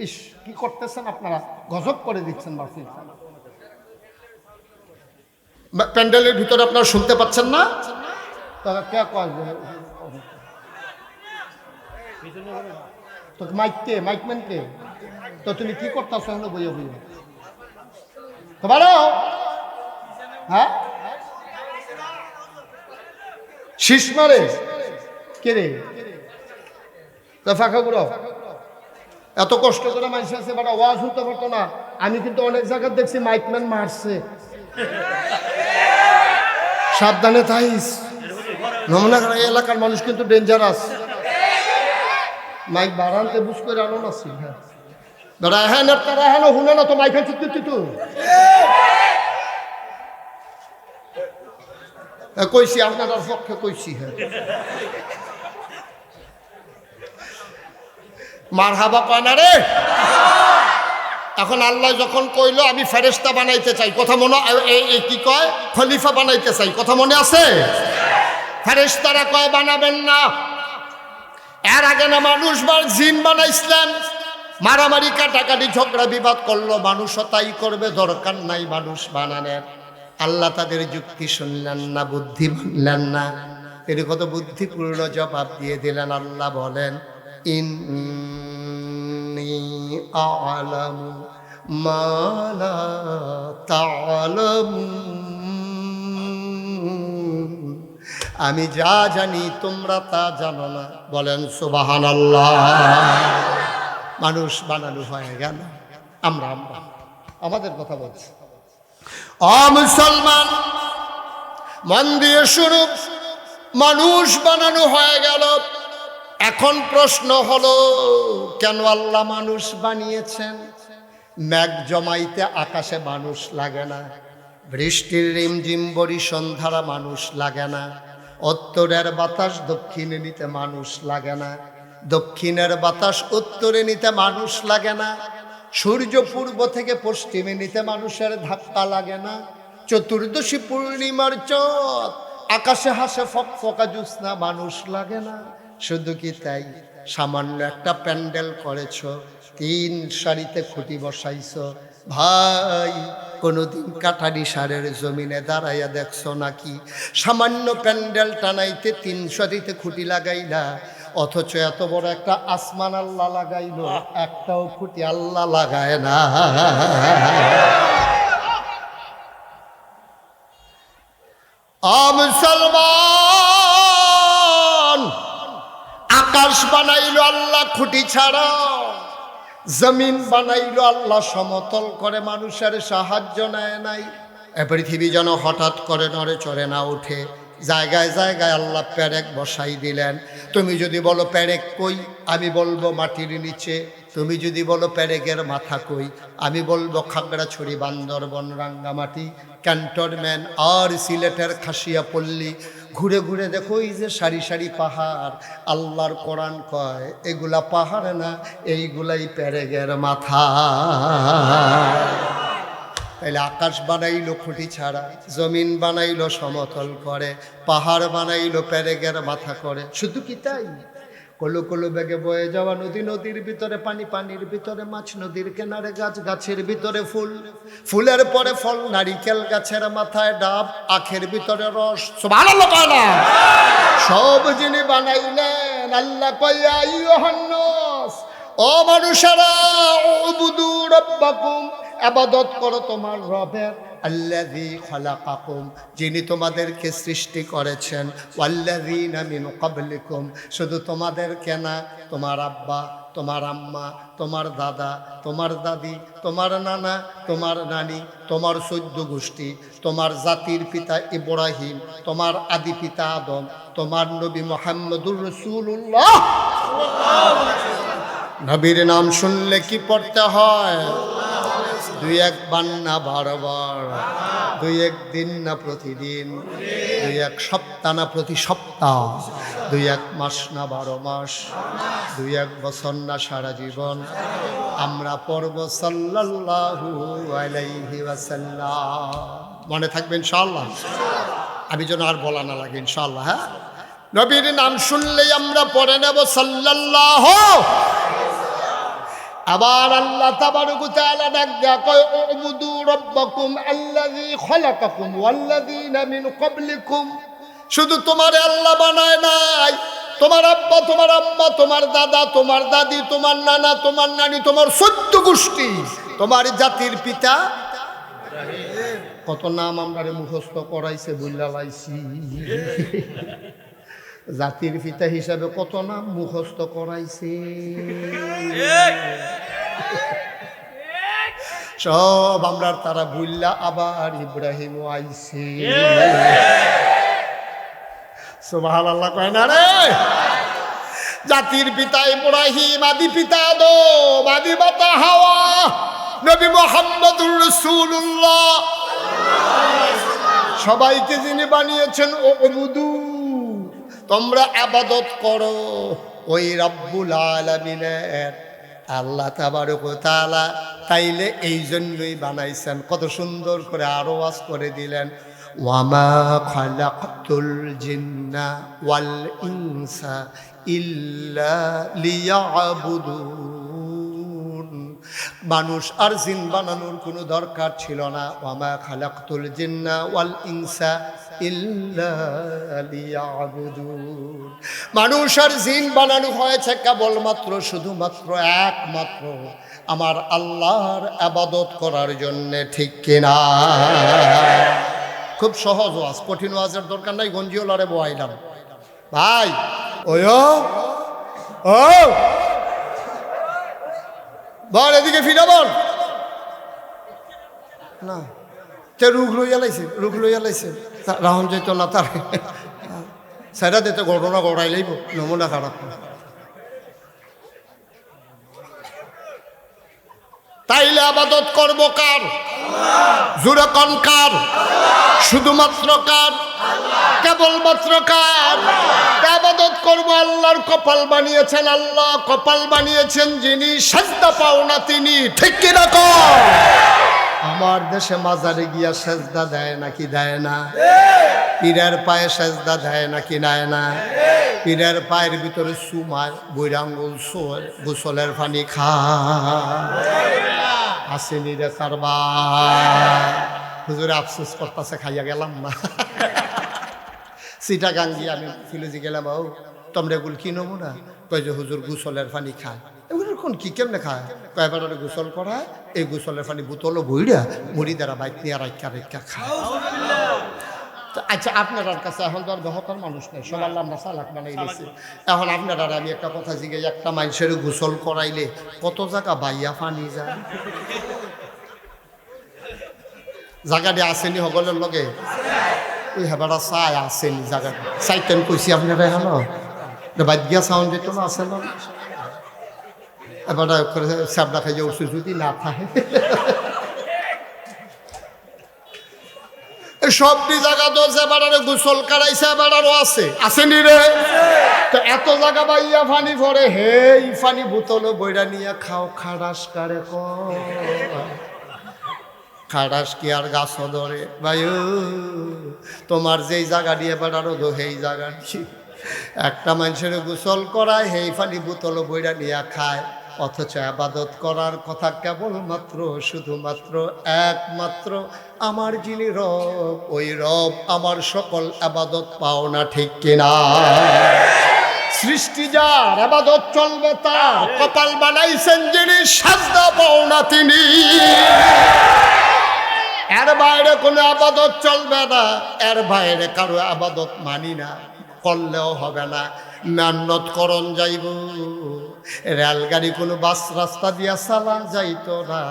ইস কি করতেছেন আপনারা, গজব করে দিচ্ছেন। মাহফিল প্যান্ডেলের ভিতরে আপনারা শুনতে পাচ্ছেন না? তবে কে কয় তো মাইক কে, মাইকম্যান কে? তো তুমি কি করতেছ হলো বইয়ে বইয়ে তো ভালো? হ্যাঁ শীষ মারে কে রে? তো ফাঁকা গুলো এত কষ্ট করে মানুষ আছে বাট আওয়াজ হতে পারতো না। আমি কিন্তু অনেক জায়গায় দেখছি মাইকম্যান মারছে। সাবধানে থাইস, নমুনাগাড়া এলাকার মানুষ কিন্তু ডেঞ্জারাস। মাইক বাড়ানতে বুঝ করে আনো না ছিল। হ্যাঁ দাদা হ্যাঁ তারা হ্যাঁ শুনে না তো মাইক আছে তুই কইছি আপনার পক্ষে কইছি। হ্যাঁ মার হাবা কয় না রে। এখন আল্লাহ যখন কইলো আমি ফেরেশতা বানাইতে চাই, কথা মনে এই কি কয় খলিফা বানাইতে চাই, কথা মনে আছে? ফেরেশতারা কয় বানাবেন না। এর আগে না মানুষ জিন বানাইছিলেন, মারামারি কাটাকাটি ঝগড়া বিবাদ করলো, মানুষও তাই করবে, দরকার নাই মানুষ বানানোর। আল্লাহ তাদের যুক্তি শুনলেন না, বুদ্ধি মানলেন না, এর কত বুদ্ধিপূর্ণ জবাব দিয়ে দিলেন। আল্লাহ বলেন ইন্নী আ'লামু মা লা তা'লামুন, আমি যা জানি তোমরা তা জানো না। বলেন সুবহানাল্লাহ। মানুষ বানানো হয়ে গেল, আমরা আমাদের কথা বলছি। ও মুসলমান মন দিয়ে শুনো, মানুষ বানানো হয়ে গেল। এখন প্রশ্ন হলো কেন আল্লাহ মানুষ বানিয়েছেন? মেঘ জমাইতে আকাশে মানুষ লাগে না, বৃষ্টির রিমঝিম বরিশন ধারা মানুষ লাগে না, উত্তরের বাতাস দক্ষিণে নিতে মানুষ লাগে না, দক্ষিণের বাতাস উত্তরে নিতে মানুষ লাগে না, সূর্য পূর্ব থেকে পশ্চিমে নিতে মানুষের ধাক্কা লাগে না, চতুর্দশী পূর্ণিমার চাঁদ আকাশে হাসে ফকফকা জ্যোৎস্না মানুষ লাগে না। শুধু কি তাই, সামান্য একটা প্যান্ডেল করেছ, 3 সারিতে খুঁটি বসাইছ, ভাই কোনোদিন কাঠারি সারের জমিনে দাঁড়াইয়া দেখছো নাকি? সামান্য প্যান্ডেল টানাইতে 3 সারিতে খুঁটি লাগাইলা, অথচ এত বড় একটা আসমান আল্লাহ লাগাইলো, একটাও খুঁটি আল্লাহ লাগায় না। মুসলমান, আকাশ বানাইলো আল্লাহ খুঁটি ছাড়া, জমিন বানাইলো আল্লাহ সমতল করে, মানুষের সাহায্য নেয় নাই। এ পৃথিবী যেন হঠাৎ করে নড়ে চড়ে না উঠে, জায়গায় জায়গায় আল্লাহ পেরেক বসাই দিলেন। তুমি যদি বলো পেরেক কই, আমি বলবো মাটির নিচে। তুমি যদি বলো পেরেকের মাথা কই, আমি বলবো খাগড়াছড়ি, বান্দরবন, রাঙ্গামাটি, ক্যান্টনমেন্ট আর সিলেটের খাসিয়াপল্লী। ঘুরে ঘুরে দেখো এই যে সারি সারি পাহাড়, আল্লাহর কোরআন কয় এগুলা পাহাড় না, এইগুলাই পেরেকের মাথা। তাইলে আকাশ বানাইলো খুঁটি ছাড়া, জমিন বানাইলো সমতল করে, পাহাড় বানাইলো পেরেকের মাথা করে। শুধু কি তাই, কলু কলু বেগে বয়ে যাওয়া নদী, নদীর ভিতরে পানি, পানির ভিতরে মাছ, নদীর কিনারে গাছ, গাছের ভিতরে ফুল, ফুলের পরে ফল, নারিকেল গাছের মাথায় ডাব, আখের ভিতরে রস। সুবহানাল্লাহ না, সব যিনি বানাইলেন আল্লাহ কইয়া আইয়ুহান নাস, ও মানুষেরা উবুদু রাব্বাকুম, ইবাদত করো তোমার রবের, আল্লাযী খালাকাকুম, যিনি তোমাদেরকে সৃষ্টি করেছেন, ওয়াল্লাযীনা মিন ক্বাবলিকুম, শুধু তোমাদেরকে না, তোমার আব্বা, তোমার আম্মা, তোমার দাদা, তোমার দাদি, তোমার নানা, তোমার নানি, তোমার 14 গোষ্ঠী, তোমার জাতির পিতা ইব্রাহিম, তোমার আদি পিতা আদম, তোমার নবী মুহাম্মদুর রাসূলুল্লাহ। নবীর নাম শুনলে কি পড়তে হয়? 2-1 বার না 12 বার, 2-1 দিন না প্রতিদিন, 2-1 সপ্তাহ না প্রতি সপ্তাহ, 2-1 মাস না 12 মাস, 2-1 বছর না সারা জীবন আমরা পড়ব সাল্লাল্লাহু আলাইহি ওয়াসাল্লাম। মনে থাকবে ইনশাআল্লাহ? আমি যেন আর বলা না লাগে ইনশাআল্লাহ। হ্যাঁ, নবীর নাম শুনলেই আমরা পড়ে নেব সাল্লাল্লাহু। আবার আল্লাহ তাবারক ওয়া তাআলা ডাক দেয়া কয় উবুদু রাব্বাকুম আল্লাযী খালাকাকুম ওয়াল্লাযীনা মিন ক্বাবলিকুম। শুধু তোমারে আল্লাহ বানায় নাই, তোমার আব্বা, তোমার আম্মা, তোমার দাদা, তোমার দাদি, তোমার নানা, তোমার নানি, তোমার 14 গোষ্ঠী, তোমার জাতির পিতা কত নাম আমরারে মুখস্থ করাইছে বুইল্লা লাইছি। জাতির পিতা হিসাবে কত নাম মুখস্থ করাইছে, সব আমরা তারা বুইল্লা আবার ইব্রাহিম আইছে। সুবহানাল্লাহ কয় না রে? জাতির পিতা ইব্রাহিম, আদি পিতা আদম, আদি মাতা হাওয়া, নবী মুহাম্মদুর রাসূলুল্লাহ সবাইকে যিনি বানিয়েছেন ও উবুদু, তোমরা ইবাদত করো ওই রব্বুল আলামিনের আল্লাহ তাবারক ওয়া তাআলা। তাইলে এই জন্যই বানাইছেন। কত সুন্দর করে আরো ওয়াজ করে দিলেন, ওয়ামা খালাকতুল জিন্না ওয়াল ইনসা ইল্লা লিয়াবুদুন। মানুষ আর জিন বানানোর কোনো দরকার ছিল না। ওয়ামা খালাকতুল জিন্না ওয়াল ইনসা ইল্লা লিয়াবুদুন। মানুষ আর জিন বানানো হয়েছে কেবলমাত্র, শুধুমাত্র, একমাত্র আমার আল্লাহর ইবাদত করার জন্য, ঠিক কিনা? খুব সহজ ওয়াজ, কঠিন ওয়াজের দরকার নাই। গঞ্জিওলারে বয়াইলাম ভাই, ওয়ো ও বল এদিকে ফিরে বল না, তে রুখ লইয়া লাইছে, রুখ লইয়া লাইছে, রাহন যেত না তার সেটা দিতে ঘটনা গড়াই লাইব, নমুনা খারাপ। তাইলে আবাদত করব কার? জোরে কোন কার? শুধুমাত্র কার? কেবলমাত্র কার? আবাদত করব আল্লাহর। কপাল বানিয়েছেন আল্লাহ, কপাল বানিয়েছেন যিনি, সেজদা পাও না তিনি, ঠিক কি না? আমার দেশে মাজারে গিয়া সেজদা দেয় নাকি দেয় না? পীরের পায়ে সেজদা দেয় নাকি দেয় না? পীরের পায়ের ভিতরে সুমায়, বৈরাঙ্গুল সোয়, গোসলের পানি খায়, আসেনি রে কারবার। হুজুরে আফসোস করতেছে, খাইয়া গেলাম না। চিটাগাং গিয়ে আমি ফিলোজি গেলাম, ও তোমরা এগুলো কি নমুনা? কয় যে হুজুর গোসলের পানি খায়। এগুলো কোন কি কেমনে খায়? কয়বার গোসল করায়, এই গোসলের পানি বোতলও বইরা মুড়ি দ্বারা বাইক নিয়ে রাইকা রাইকা খায়। আচ্ছা, আপনার কাছে এখন তো আর বেহতার মানুষ নেই, সব আল্লাহ আমরা চালাক বানাই দিয়েছি। এখন আপনার আমি একটা কথা জিজ্ঞাসা, একটা মানুষের গোসল করাইলে কত জায়গা বাইয়া পানি যায়? জায়গাটি আসেনি সকলের লগে? ওই হেবারা চাই আসেনি জায়গাটা, চাইতেন কইছি আপনারা হলো বাদ গিয়া সাউন্ড যেত না, আসে না এবার চাপড়া খাইয়া উঠছে যদি না থাকে। সবটি জায়গা তো এবারে গোসল কারাইছে, এবারও আছে, আসেনি রে? তো এত জায়গা বাইয়া ফানি পরে, হে ফানি বোতল বইরা নিয়ে খাও, খাড়াস কারে খাড়াস কি আর গাছ ধরে? ভাই তোমার যেই জায়গা দিয়ে বেড়ারো তো সেই জায়গা একটা মানুষের গোসল করায়, সেই ফানি বোতল বইরা নিয়ে খায়, অথচ ইবাদত করার কথা কেবলমাত্র, শুধুমাত্র, একমাত্র আমার যিনি রব, ওই রব আমার সকল ইবাদত পাও না, ঠিক কিনা? সৃষ্টি যার, ইবাদত চলবে তার, কপাল বানাইছেন যিনি, সাজদা পাও না তিনি। এর বাইরে কোনো ইবাদত চলবে না, এর বাইরে কারো ইবাদত মানি না, করলেও হবে না। মেহনত করন যাইব, রেলগাড়ি কোনো বাস রাস্তা দিয়া চালান যাইতো না,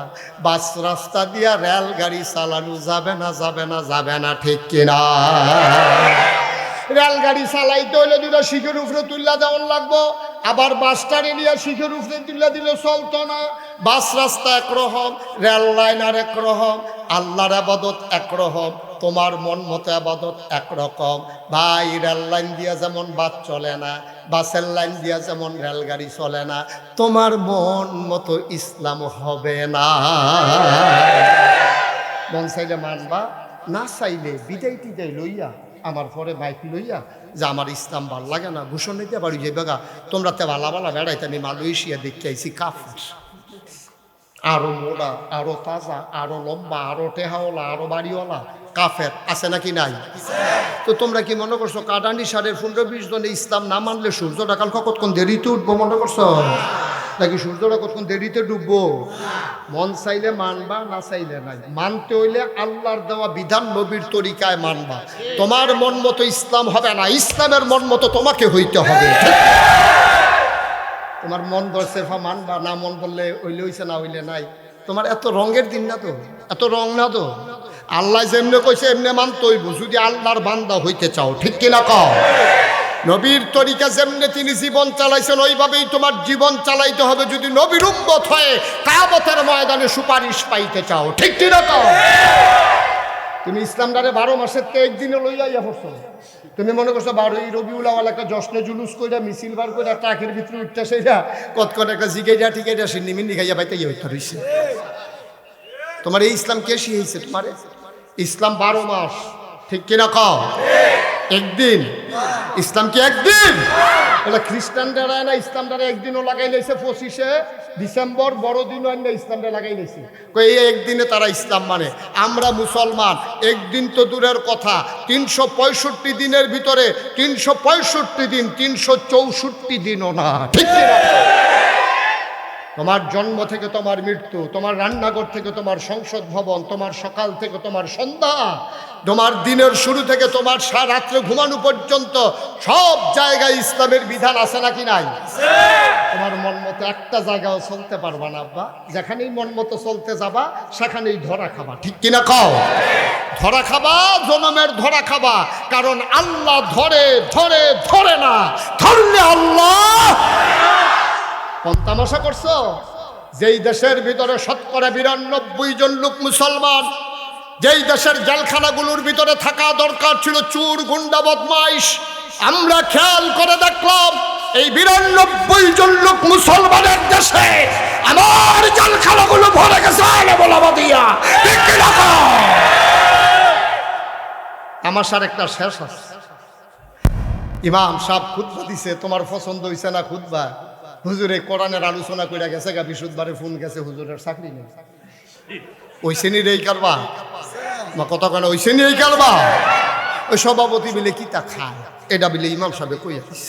বাস রাস্তা দিয়া রেলগাড়ি চালানো যাবে না, যাবে না, যাবে না, ঠিক কিনা? রেলগাড়ি চালাইতে হইলে দুটো শিখের উপরে তুল্লা দেওয়ার লাগবো, আবার বাসটারে নিয়ে শিখের উপরে তুল্লা দিলে চলতো না। বাস রাস্তা একরকম, রেল লাইন আর একরকম, আল্লাহর ইবাদত একরকম। তোমার মন মতো আবাদত একরকম। ভাই রেল লাইন দিয়া যেমন বাস চলে না, বাসের লাইন দিয়া যেমন রেলগাড়ি চলে না, তোমার মন মতো ইসলাম হবে না। মন চাইলে মানবা, না চাইলে বিদায় টিদায় লইয়া আমার পরে বাইক লইয়া যে আমার ইসলাম ভাল লাগে না ঘোষণ নিতে পারি যে বেগা তোমরা তে ভালা ভালা বেড়াইতে আমি মালয়েশিয়া দেখতে আইছি কাফের, আরো মোড়া, আরো তাজা, আরো লম্বা, আরো টেহাওয়ালা, আরো বাড়িওয়ালা কাফের আছে নাকি নাই? তো তোমরা কি মনে করছো কাটানি সারের 15-20 জনে ইসলাম না মানলে সূর্যটা কাল কতক্ষণ দেরিতে উঠবো মনে করছো? নাকি সূর্যটা কতক্ষণ দেরিতে ডুববো? মন চাইলে মানবা, না চাইলে নাই। মানতে হইলে আল্লাহর দেওয়া বিধান নবীর তরিকায় মানবা। তোমার মন মতো ইসলাম হবে না, ইসলামের মন মতো তোমাকে হইতে হবে। তোমার মন ধরছে মানবা, না মন বললে হইলে হইছে, না হইলে নাই। তোমার এত রঙের দিন না তো, এত রং না তো। আল্লাহ যেমনে কইছে এমনি মানতে হইব যদি আল্লাহর বান্দা হইতে চাও, ঠিক কিনা কও? নবীর তরিকা যেমনে তিনি জীবন চালাইছেন ওইভাবেই তোমার জীবন চালাইতে হবে যদি নবীর উম্মত হয়ে কিয়ামতের ময়দানে সুপারিশ পাইতে চাও, ঠিক কিনা কও? তুমি ইসলামটারে 12 মাসের তে একদিনে লইয়া ইয়া পড়ছো। তুমি মনে করছো 12ই রবিউল আউয়াল একটা জশ্নে জুলুস কইরা মিছিল বার কইরা ট্রাকের ভিতরে উঠতে সেইটা কতক্ষণ একটা জিগাইয়া ঠিকাইয়া সিন্নিমিন্নি খাইয়া পাইতে ইয়ে হইতে রইছে। তোমার এই ইসলাম কে শিখাইছে তোমারে? ইসলাম 12 মাস, ঠিক কিনা কও? একদিন ইসলাম কি একদিন? এটা খ্রিস্টানরা না ইসলামটা একদিনও লাগাই লাইছে 25শে ডিসেম্বর বড়দিন না ইসলামটা লাগাই লাইছে। এই একদিনে তারা ইসলাম মানে। আমরা মুসলমান একদিন তো দূরের কথা, 365 দিনের ভিতরে 365 দিন 364 দিনও না, ঠিক কিনা? তোমার জন্ম থেকে তোমার মৃত্যু, তোমার রান্নাঘর থেকে তোমার সংসদ ভবন, তোমার সকাল থেকে তোমার সন্ধ্যা, তোমার দিনের শুরু থেকে তোমার রাত্রে ঘুমানো পর্যন্ত সব জায়গায় ইসলামের বিধান আছে নাকি নাই? তোমার মন মতো একটা জায়গাও চলতে পারবা না আব্বা। যেখানেই মন মতো চলতে যাবা সেখানেই ধরা খাবা, ঠিক কিনা কও? ধরা খাবা, জনমের ধরা খাবা। কারণ আল্লাহ ধরে ধরে ধরে না, ধরলে আল্লাহ। কোন তামাশা করছো? যেই দেশের ভিতরে 92% জন লোক মুসলমান, যেই দেশের জেলখানাগুলোর ভিতরে থাকা দরকার ছিল চোর গুন্ডা বদমাইশ, আমরা খেয়াল করে দেখলাম এই 92 জন লোক মুসলমানের দেশে আমার জেলখানাগুলো ভরে গেছে আলেমোলামাদিয়া, ঠিক কি না? আমার সার একটা শেষ আছে। ইমাম সাহেব খুতবা দিছে, তোমার পছন্দ হইছে না খুতবা? হুজুরে কোরআনের আলোচনা করে গেছে গা, বিশুদ্ধবারে ফোন গেছে, হুজুরের চাকরি নেই। ওই শ্রেণীর এই কারবা বা কথা কেন ওই শ্রেণীর এই কারবা? ওই সভাপতি মিলে কি তা খায় এটা বিলে ইমাম সাহেব কই আসিস।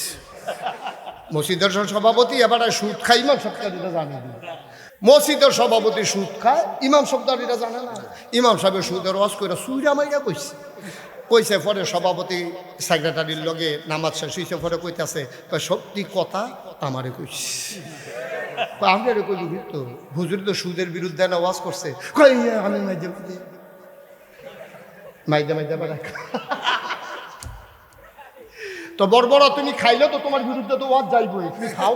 মসজিদের সভাপতি এবার সুদ খায়, ইমাম সপ্তাহটা জানে না। মসজিদের সভাপতি সুদ খায়, ইমাম সপ্তাহটা জানে না। ইমাম সাহেবের সুদের ওয়াজ করে সুইরা মাইয়া কইছে। কইছে পরে সভাপতি সেক্রেটারির লগে নামাজ শেষ হইছে, পরে কইতেছে সত্যি কথা আমারে কইস। আমারে কই তো হুজুর তো সুদের বিরুদ্ধে আওয়াজ করছে। আমি মাইদে মাইদে মাইদে তো বড় তুমি খাইলে তো তোমার বিরুদ্ধে তো ওয়াজ যাইবই। তুমি খাও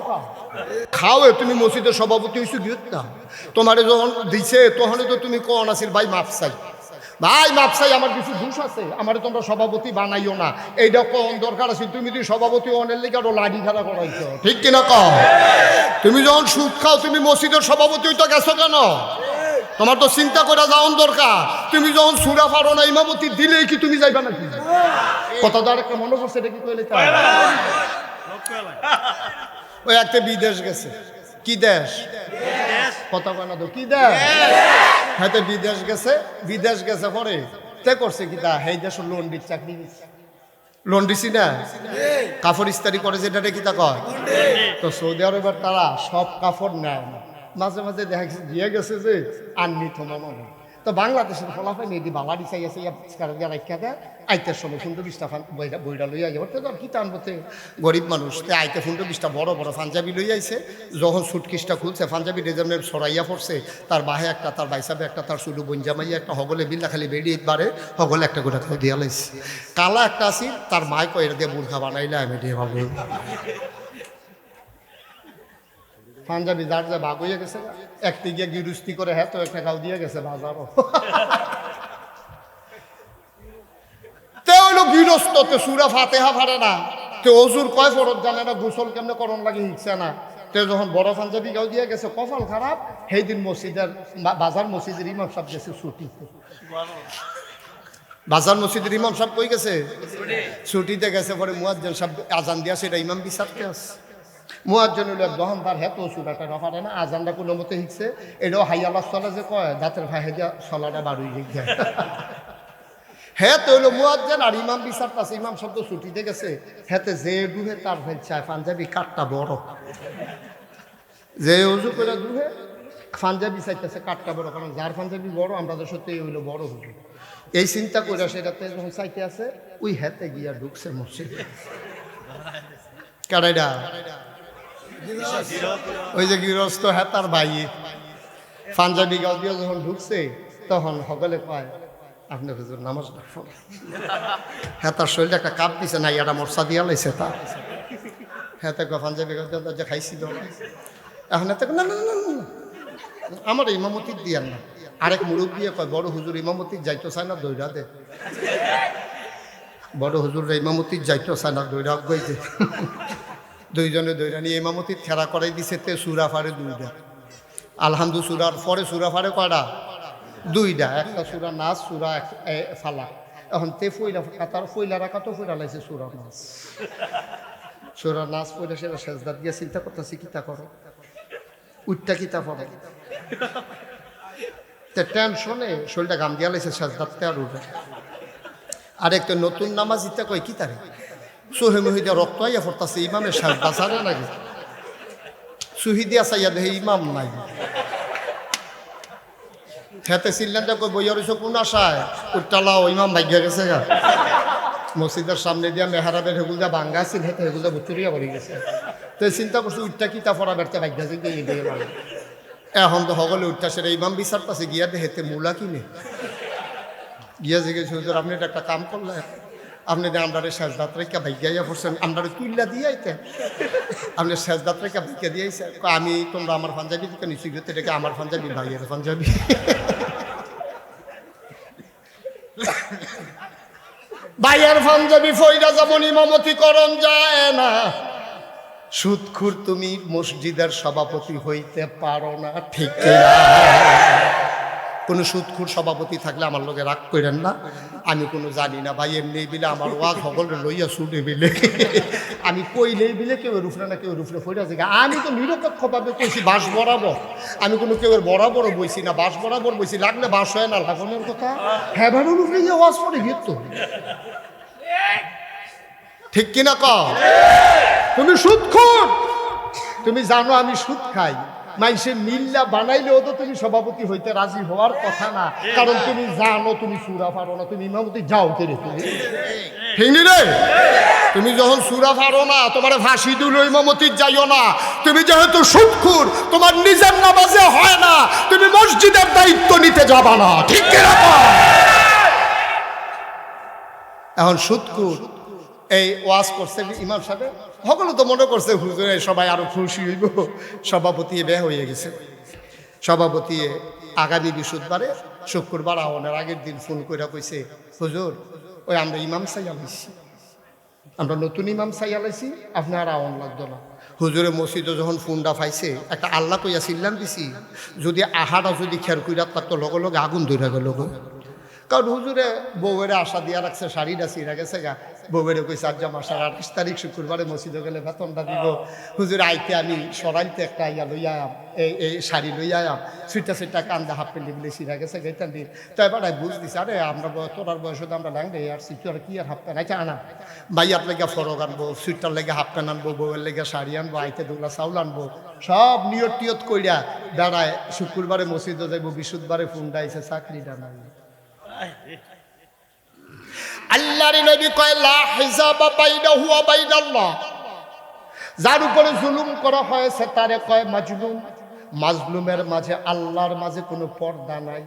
খাও তুমি মসজিদের সভাপতি হইছো গিয়ে তোমারে যখন দিছে তখন তো তুমি কোন আসিল ভাই মাপ চাই, ভাই মাপ চাই, আমার কিছু দোষ আছে, আমার তোমরা সভাপতি বানাইও না, এইটা কোন দরকার আছে? তুমি তুই সভাপতি অনেক লিগে আরো লাঠি খেলা করাইছো, ঠিক কিনা কও? তুমি যখন সুদ খাও তুমি মসজিদের সভাপতি হইতে গেছো কেন? তোমার তো চিন্তা করে যাওয়ার দরকার। তুমি যখন সুরা পারো না ইমামতি দিলেই কি তুমি যাইবা নাকি? কথা তো আরেকটা মনে করছে, এটা কি কইলে? ওই একটা বিদেশ গেছে। কি দেশ? কথা কয় না তো, কি দেশ? হয়তো বিদেশ গেছে, বিদেশ গেছে পরে তে করছে কি তা এই দেশ লন্ডির চাকরি দিচ্ছে। লন্ডিসি না কাপড় ইস্তারি করে যেটা কি তা কয়। তো সৌদি আরবের তারা সব কাপড় নেয় না, মাঝে মাঝে দেখা দিয়ে গেছে যে আননি তো মনে। তো বাংলাদেশের ফলাফল নেই দি বাঙালি চাই আছে রাখা দেয় আইতের সময় 15-20টা বইটা লইয়া যাবে তো কি টানবতে গরিব মানুষ। তো আইতে 15-20টা বড় বড় পাঞ্জাবি লই আইছে। যখন সুটকিসটা খুলছে পাঞ্জাবি ডিজাইনের সরাইয়া পড়ছে, তার বাহে একটা, তার বাইসাবে একটা, তার চুলু বঞ্জামাইয়া একটা, হগলে বিল্লা খালি বেরিয়ে বাড়ে, হগলে একটা করে দিয়া লাইছে। কালা একটা আসি, তার মায় কয় এটা দিয়ে বুর্খা বানাইলে আমি দিয়ে ভাবো। পাঞ্জাবি যার যা ভাগ হইয়া গেছে, একটি গিয়ে গিরুস্তি করে হ্যাঁ তো একটা গাও দিয়ে গেছে বাজারও। গৃহস্থতে সূরা ফাতিহা পারে না, তে অজুর কয় ফরজ জানে না, গোসল কেমনে করণ লাগে শিখছে না। তে যখন বড় পাঞ্জাবি গাও দিয়ে গেছে, কপাল খারাপ, সেই দিন মসজিদের বাজার মসজিদের ইমাম সাহেব গেছে ছুটিতে। বাজার মসজিদের ইমাম সাহেব কই গেছে? ছুটিতে গেছে। পরে মুয়াজ্জিন সাহেব আজান দিয়া সেটা ইমাম বিচারতে আছে। মুয়াজ্জিন হলো দহন তার হেত সুরাটা পারে না, আজানটা কোনো মতে শিখছে। এটাও হাই আল্লাহ সলা যে কয়, দাঁতের ফাঁহে দিয়া সলাটা বাড়ুই যায়। হেতে হইলো মুয়াজ্জিন আর ইমাম বিচারতে আছে। ইমাম সাহেব তো ছুটিতে গেছে, হেতে যে ডুহে তার চায় পাঞ্জাবি কাঠটা বড়, যে উজু করে ডুহে পাঞ্জাবি চাইতেছে কাঠটা বড়, কারণ যার পাঞ্জাবি বড় আমরা তো সত্যি হইলো বড় হুজুর। এই চিন্তা করে সেটাতে যখন চাইতে আছে, ওই হাতে গিয়া ঢুকছে মসজিদে। কারাইডা ওই যে গৃহস্থ হেতার ভাই পাঞ্জাবি গাও দিয়ে যখন ঢুকছে, তখন সকলে কয়, আপনি হুজুর নামাজ না পড়েন। হেতার শরীরে একটা কাপ দিছে না, এটা মর্চা দিয়া লাইছে তা। হেতে কয় পাঞ্জাবি গাও দিয়ে যে খাইছিল। এখন হেতে না না না না, আমার ইমামতি দিয়ার না। আরেক মুরব্বী কয়, বড় হুজুর ইমামতি যাইতো চায় না, দৈরা দে। বড় হুজুর ইমামতি যাইতো চায় না, দৈরা গইতে। দুইজনে দৈরা নিয়ে ইমামতি খেলা করাই দিছে। তে সুরা ফারে দুইটা, আলহামদু সুরার পরে সুরা ফারে কয়টা? দুইটা। একটা সুরা নাচ, সুরা ফালা। এখন তে ফইলা কাতার ফইলা রাখা তো ফইলা লাইছে সুরা নাচ। সুরা নাচ পড়ে সেটা সেজদাত গিয়ে চিন্তা করতেছি, কিতা করো উঠটা কিতা পড়ে। টেনশনে শরীরটা গাম দিয়া লাইছে, সেজদাতে আর উঠে। আরেকটা নতুন নামাজ ইত্যা কয়, কি তারে সোহে মহিদা রক্ত আইয়া পড়তাছে, ইমামের সেজদা ছাড়ে নাকি? সুহিদিয়া চাইয়া দেখে ইমাম নাই। খেতে চিল্লানটা কই বইয়া রইছো কোন আশায়? উঠটালাও ইমাম ভাগ্য গেছে গা। মসজিদের সামনে দিয়া মেহারাবের হেগুল দিয়া ভাঙ্গা আছিল, হেতে হেগুল দিয়া বুচুরিয়া পড়ে গেছে। তো চিন্তা করছি উঠটা কিতা পড়া বেড়তে ভাগ্য আছে দিয়ে ভালো। এখন তো সকলে উঠটা সেটা ইমাম বিচার পাশে গিয়া হেতে মূলা কিনে গিয়া জিজ্ঞেস হুজুর আপনি এটা একটা কাম করলেন, আপনি আমরা শেষদাত রেখা ভাইয়া পড়ছেন, আমরা তুইল্লা দিয়ে আইতেন, আপনি শেষদাত রেখা ভাইয়া দিয়ে আইসেন। আমি তোমরা আমার পাঞ্জাবি থেকে নিশ্চিত করতে রেখে আমার পাঞ্জাবি ভাইয়ের পাঞ্জাবি। ভাইয়ের পাঞ্জাবি ফইরা যেমন ইমামতি করণ যায় না, সুদখুর তুমি মসজিদের সভাপতি হইতে পারো না, ঠিক না? কোনো সুদখুর সভাপতি থাকলে আমার লোকে রাগ করেন না, আমি কোনো জানি না ভাই। এমনি বিলে আমার ওয়াজ সকলে লইয়া শুনে বিলে আমি কইলেই বিলে কেউ রুফরে না কেউ রুফরে ফইরা যায়। আমি তো নিরপেক্ষভাবে কইছি বাস বরাবর, আমি কোনো কেউ বরাবর বইছি না, বাস বরাবর বইছি। লাগলে বাস হয় না, লাগানোর কথা হ্যাঁ ভালো রুফরে গিয়ে ওয়াজ করে গিয়ে তো ঠিক কিনা ক? তুমি সুদখোর, তুমি জানো আমি সুদ খাই, মানুষের মিল্লা বানাইলেও তো তুমি সভাপতি হইতে রাজি হওয়ার কথা না, কারণ তুমি জানো তুমি সুরা পারো না, তুমি ইমামতি যাও কেড়ে তুমি ঠিক নি রে? তুমি যখন সুরা পারো না, তোমার ফাঁসি দিল ইমামতি যাইও না। তুমি যেহেতু সুদখোর, তোমার নিজের নামাজে হয় না, তুমি মসজিদের দায়িত্ব নিতে যাবা না, ঠিক কিনা? এখন সুদখোর এই ওয়াজ করছে ইমাম সাহেব, সকলে তো মনে করছে হুজুরে সবাই আরো খুশি হইব, সভাপতি বের হয়ে গেছে। সভাপতি আগামী বৃহস্পতিবারে শুক্রবার আওয়ানোর আগের দিন ফোন করে কইছে, হুজুর ওই আমরা ইমাম সাইয়া লাইছি, আমরা নতুন ইমাম সাইয়া লাইছি, আপনার আওয়ান লাগতো না। হুজুরে মসজিদে যখন ফোনটা পাইছে, একটা আল্লাহ কইয়া চিল্লান দিছি, যদি আহাটা যদি খের কইরা থাকতো লগে লগে আগুন ধরে গেল। কারণ হুজুরে বউয়ের আশা দিয়া রাখছে, শাড়িটা ছিঁড়া গেছে গা, বউয়েরে কইছে আজ মাসের 28 তারিখ শুক্রবারে মসজিদে গেলে বেতনটা দিব। হুজুর আইতে আমি সরাইতে একটা ইয়া লইয়া এই শাড়ি লইয়া সুইটা কান্দা হাফ প্যান্ট বলে ছিঁড়া গেছে গেতান দিন। তো এবার বুঝ দিছে, আরে আমরা তোরার বয়সে তো আমরা ল্যাংড়ে আর সিটু আর কি আর হাফ প্যান্ট আইতে আনা, ভাইয়ার লেগে ফরক আনবো, সুইটার লেগে হাফ প্যান্ট আনবো, বউয়ের লেগে শাড়ি আনবো, আইতে দুগলা চাউল আনবো, সব নিয়ত টিয়ত কইরা দাঁড়ায় শুক্রবারে মসজিদে যাইবো, বৃহস্পতিবারে ফোন ডাইছে চাকরিটা নাই। আল্লাহর নবী কয় লা হিসাবা বাইনাহু ওয়া বাইনাল্লাহ, যার উপরে জুলুম করা হয়েছে তারে কয় মাজলুম। মাজলুমের মাঝে আল্লাহর মাঝে কোনো পর্দা নাই,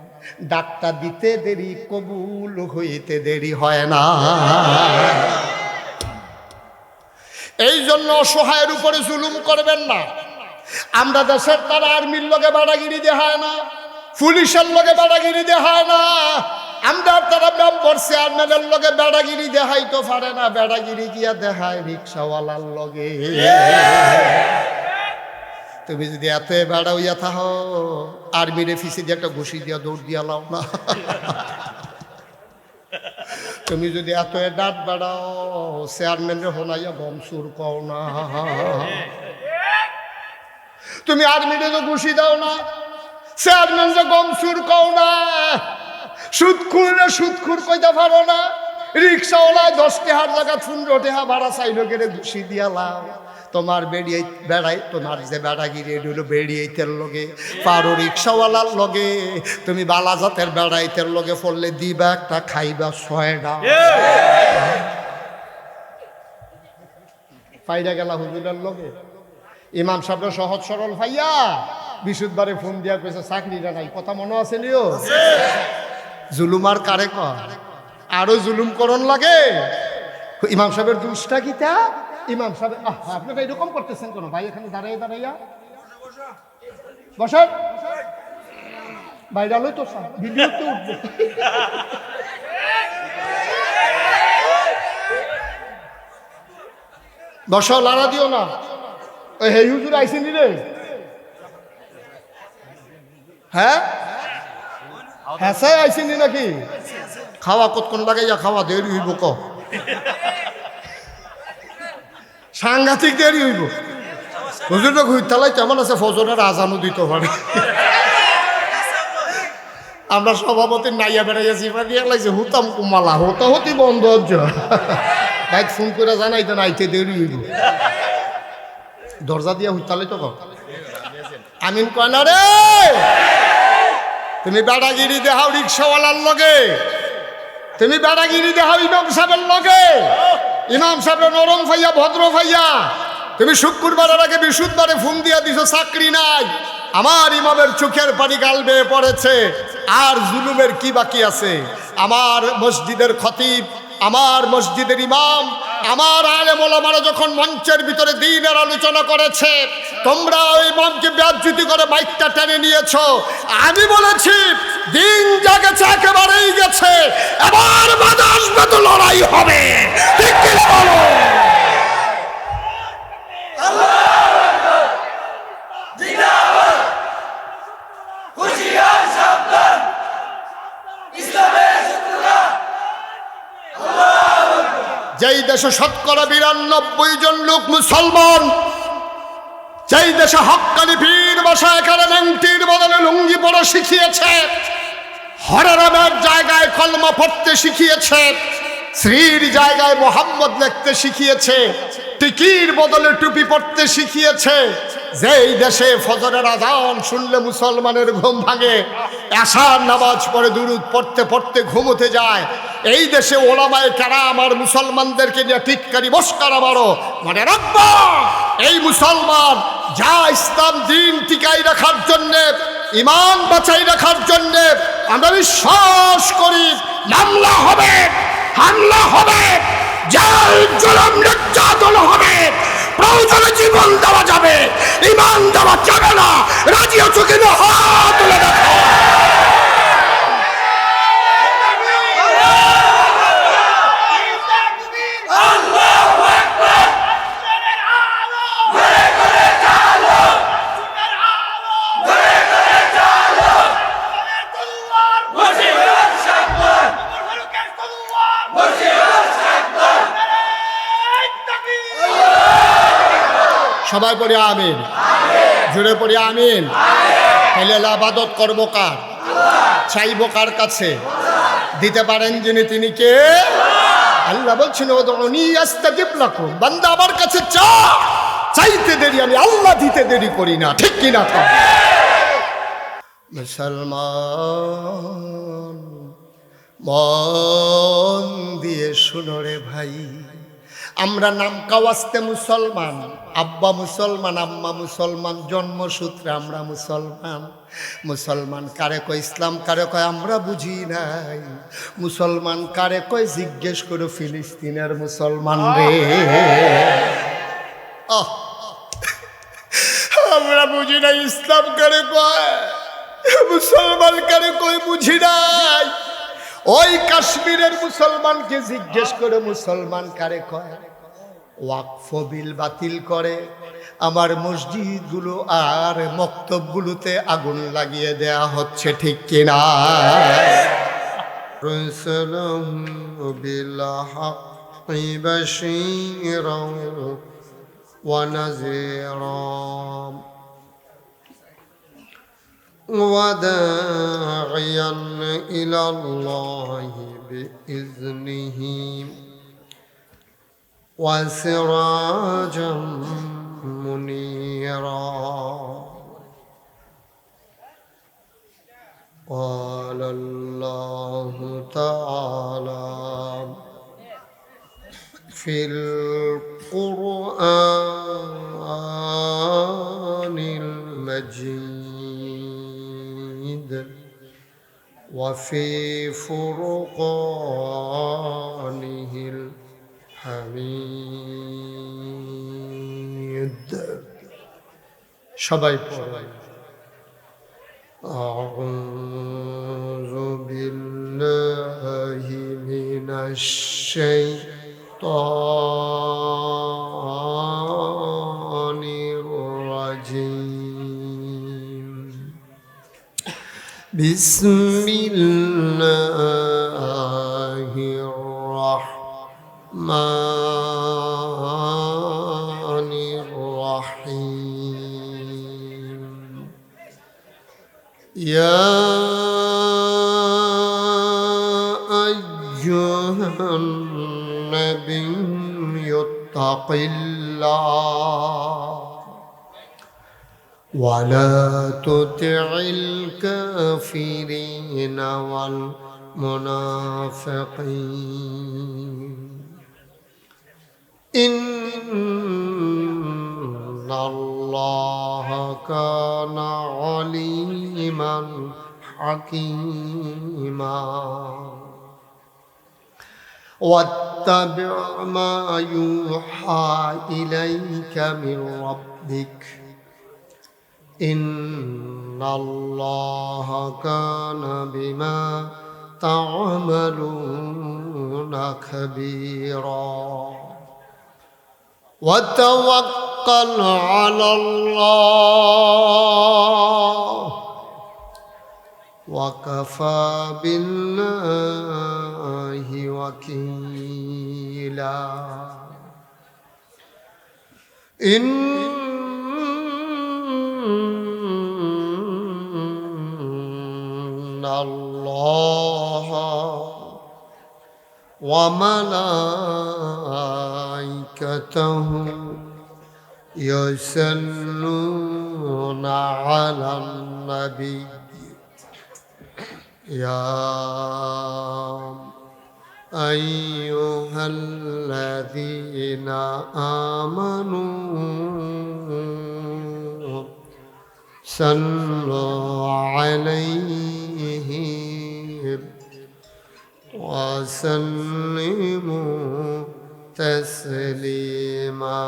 ডাকটা দিতে দেরি কবুল হইতে দেরি হয় না। এই জন্য অসহায়ের উপরে জুলুম করবেন না। আমরা দেশের তারা আর্মির লগে বাড়াগিরি দেখায় না, পুলিশের লগে বাড়াগিরি দেখায় না, আমরা তারা মেম্বার চেয়ারম্যানের লগে বেড়াগিরি দেখাই তো পারে না, বেড়াগিরি গিয়া দেখায় রিক্সাওয়ালার লগে। তুমি যদি এত বেড়া হইয়া থাকো, আর্মিরে ফিসে দিয়ে একটা ঘুষি দিয়া দৌড় দিয়া লাও না। তুমি যদি এত ডাট বেড়াও, চেয়ারম্যানের হোনাইয়া গম সুর কও না। তুমি আর্মিরে তো ঘুষি দাও না, চেয়ারম্যান যে গম সুর কও না। সুদখুর কইতে পারো না, রিক্সাওয়ালায় 10 টাকার জায়গা 15 টাকা ভাড়া চাইলো গেলে ঘুষি দিয়া লাও। তোমার বেড়াই তোমার যে বেড়াগিরি এটি হলো বেড়িয়েতের লগে, পারো রিক্সাওয়ালার লগে। তুমি বালাজাতের বেড়াইতের লগে পড়লে দিবা একটা, খাইবা 6টা। পাইরা গেলা হুজুরের লগে। ইমাম সাহেব সহজ সরল ভাইয়া বিশুদ্ধবারে ফোন দিয়া কইছে চাকরিটা নাই, কথা মনে আছে নিও? জুলুমার কারে কর, আরো জুলুম করন লাগে। ইমাম সাহেবের দুষ্টা কিতা? ইমাম সাহেব আপনারা এরকম করতেছেন কেন ভাই? এখানে দাঁড়াইয়া দাঁড়াইয়া বসেন, বাইরে তো ভিডিওতে উঠবে। বসো, লাড়া দিও না। ওই হে হুজুর আইসেনি রে? হ্যাঁ হ্যাঁ স্যার আইসেনি নাকি? খাওয়া কতক্ষণ লাগাইয়া খাওয়া দেরি হইব, ক সাংঘাতিক দেরি হইব। হুজুরটা ঘুরতালাই কেমন আছে, ফজরের আজানও দিতে পারে। আমরা সভাপতি নাইয়া বেড়াইয়া জিমা দিয়ে লাগছে হুতাম কুমালা, হতি বন্ধ হচ্ছে। গাইড ফোন করে জানাইতে নাইতে দেরি হইব। দরজা দিয়া হুতালাই তো আমিন কয় না রে। তুমি বেড়াগিরি দেখাও রিক্সাওয়ালার লগে, তুমি বেড়াগিরি দেখাও ইমাম সাহেবের লগে। ইমাম সাহেব নরম ভাইয়া, ভদ্র ভাইয়া। তুমি শুক্রবারের আগে বিশুদ্ধবারে ফোন দিয়া দিছো চাকরি নাই। আমার ইমামের চোখের পানি গাল বেয়ে পড়েছে। আর জুলুমের কি বাকি আছে? আমার মসজিদের খতিব, আমার মসজিদের ইমাম, আমার আলেম ওলামারা যখন মঞ্চের ভিতরে দ্বীনের আলোচনা করেছে, তোমরা ওই ইমামকে বেয়াজ্জতি করে মাইকটা টেনে নিয়েছো। আমি বলেছি দিন যা গেছে একেবারেই গেছে, এবার বাধা আসবে তো লড়াই হবে। ঠিক কি বলো? যেই দেশে 92% লোক মুসলমান, যেই দেশে হক্কানি পীর বসায় এখানে ল্যাংটির বদলে লুঙ্গি পরা শিখিয়েছে, হরেরামের জায়গায় কলমা পড়তে শিখিয়েছে, শ্রীর জায়গায় মোহাম্মদ লিখতে শিখিয়েছে, টিকির বদলে টুপি পড়তে শিখিয়েছে, যেই দেশে ফজরের আজান শুনলে মুসলমানের ঘুম ভাঙে, এশার নামাজ পড়ে দুরুদ পড়তে পড়তে ঘুমোতে যায়, এই দেশে ওলামায়ে কেরাম আর মুসলমানদেরকে নিয়ে টিটকারি মস্কারা মারো, মনে রাখবা এই মুসলমান যা ইসলাম দিন টিকাই রাখার জন্যে, ইমান বাঁচাই রাখার জন্যে আমরা বিশ্বাস করি মামলা হবে, হামলা হবে, জেল জুলুম নির্যাতন হবে, প্রয়োজনে জীবন দেওয়া যাবে, ইমান দেওয়া যাবে না। রাজি আছো কিনা? হাত তুলে দেখো। সবাই পড়ি আমিন, জুড়ে পড়ি আমিন। তাহলে আবাদত করবো কার? চাইবো কার কাছে? দিতে পারেন যিনি, তিনি কে? আল্লাহ বলছেন বান্দা আমার কাছে চা, চাইতে দেরি আমি আল্লাহ দিতে দেরি করি না। ঠিক কিনা? মুসলমান মন দিয়ে শুনো রে ভাই, আমরা নাম কাওয়াস্তে মুসলমান, আব্বা মুসলমান, আম্মা মুসলমান, জন্মসূত্রে আমরা মুসলমান। মুসলমান কারে কয়, ইসলাম কারে কয় আমরা বুঝি নাই। মুসলমান কারে কয় জিজ্ঞেস করো ফিলিস্তিনের মুসলমান রে। আমরা বুঝি নাই ইসলাম কারে কয়, মুসলমান কারে কয় বুঝি নাই। ওই কাশ্মীরের মুসলমানকে জিজ্ঞেস করে মুসলমান কারে কয়? ওয়াকফ বিল বাতিল করে আমার মসজিদগুলো আর মক্তবগুলোতে আগুন লাগিয়ে দেয়া হচ্ছে, ঠিক কিনা? রসুলুম বিল হাক্কি বাশীরান ওয়া নাযীরান وداعيا إلى الله بإذنه وسراجا منيرا قال الله تعالى في القرآن المجيد وفي فرقانه الحميد সবাই পড়ে أعوذ بالله من الشيطان الرجيم بسم الله الرحمن الرحيم يا أيها النبي اتق الله ولا تطع الكافرين والمنافقين إن الله كان عليما حكيما واتبع ما يوحى إليك من ربك إن الله كان بما تعملون خبيرا وتوكل على الله وكفى بالله وكيلا إن الله وملائكته يصلون على النبي يا أيها الذين آمنوا صلوا عليه وسلموا تسليما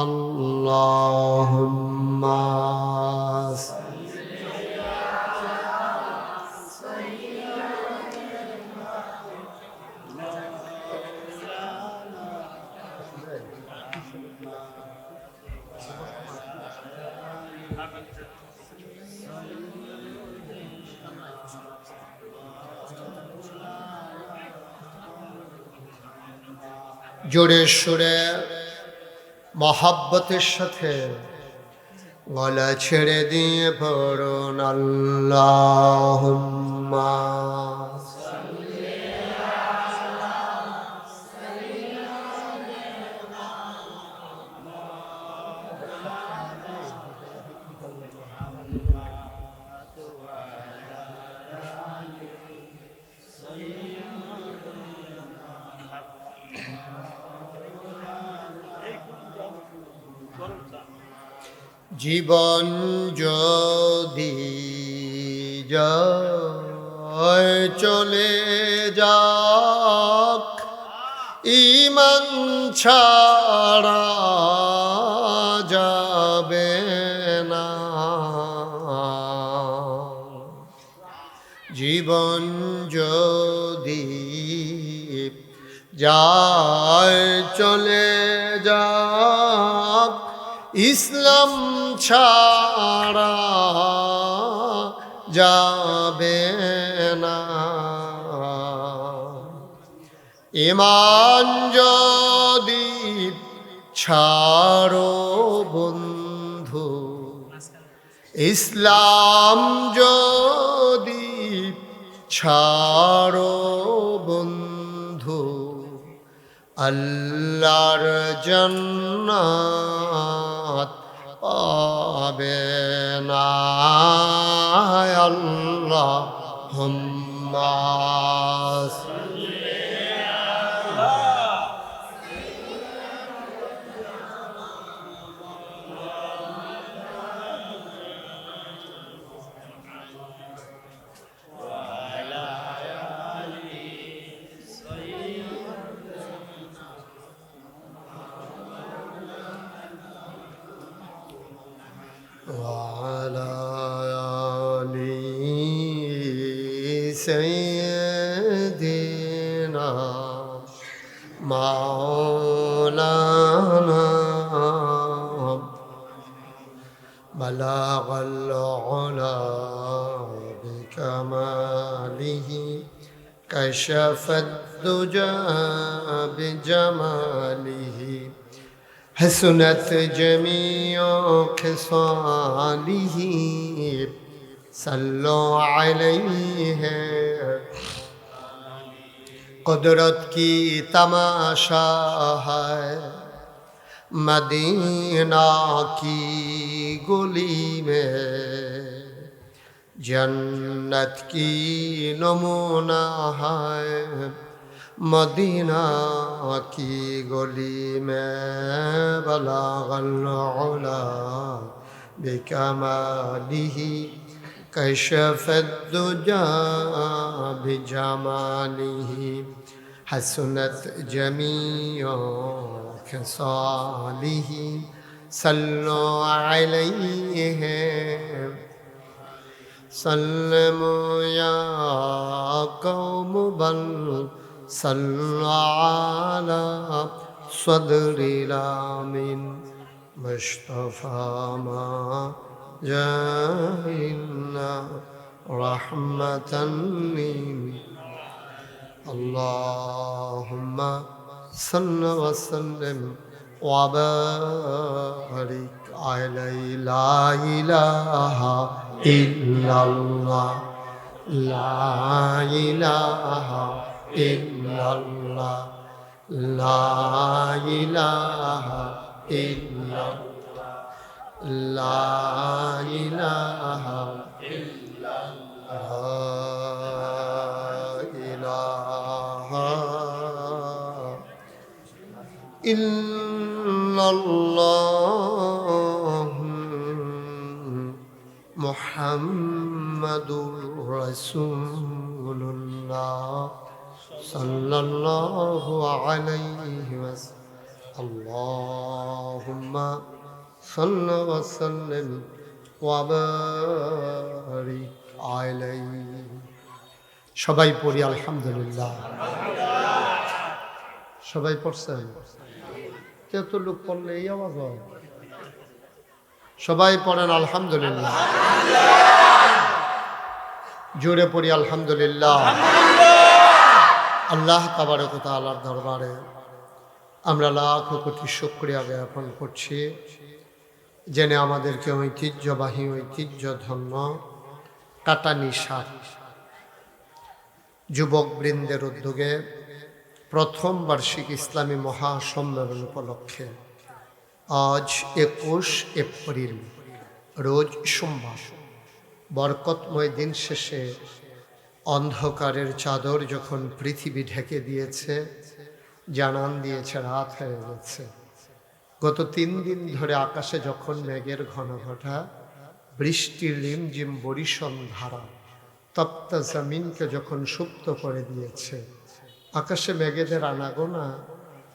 اللهم জোরে সুরে মহাব্বতের সাথে গলা ছেড়ে দিয়ে পড়ুন আল্লাহুম্মা জীবন যদি যায় চলে যাক ঈমান ছাড়া যাবে না জীবন যদি যায় চলে যাক ইসলাম ছাড়া যাবে না, ঈমান যদি ছাড়ো বন্ধু, ইসলাম যদি ছাড়ো বন্ধু, আল্লাহর জান্নাত পাবে না। আল্লাহুম্মা وعلى آل سيدنا مولانا بلغ العلا بكماله كشف الدجى بجماله حسنت جميع خصاله صلوا عليه قدرت کی تماشا ہے مدینہ کی گلی میں جنت کی نمونہ ہے مدینہ کی گلی میں بلغ العلا بکمالہ کشف الدجى بجمالہ حسنت جميع خصاله صلوا عليه سلموا يا قوم بل صلوا على صدر الامين مصطفى ما جاءنا رحمة اللهم صل وسلم وبارك عليه لا إله إلا الله لا إله إلا الله لا إله إلا الله لا إله إلا الله إلا الله محمد رسول الله صلى الله عليه وسلم اللهم صل وسلم وبارك عليه সবাই পড়ি আলহামদুলিল্লাহ সবাই পড়ছেন কত লোক পড়লে এই আওয়াজ হয় সবাই পড়েন আলহামদুলিল্লাহ জোরে পড়ি আলহামদুলিল্লাহ আল্লাহ তাবারক ওয়া তাআলার দরবারে আমরা লাখ কোটি শুকরিয়া জ্ঞাপন করছি জেনে আমাদেরকে ঐতিহ্যবাহী ঐতিহ্যধন্য কাটানি সাত যুবক বৃন্দের উদ্যোগে প্রথম বার্ষিক ইসলামী মহাসম্মেলন উপলক্ষে আজ 21 এপ্রিল রোজ সোমবার বরকতময় দিন শেষে অন্ধকারের চাদর যখন পৃথিবী ঢেকে দিয়েছে জানান দিয়েছে রাত হয়ে গেছে গত 3 দিন ধরে আকাশে যখন মেঘের ঘনঘটা বৃষ্টির রিমঝিম বরিশন ধারা তপ্ত জমিনকে যখন সুপ্ত করে দিয়েছে আকাশে মেঘেদের আনাগোনা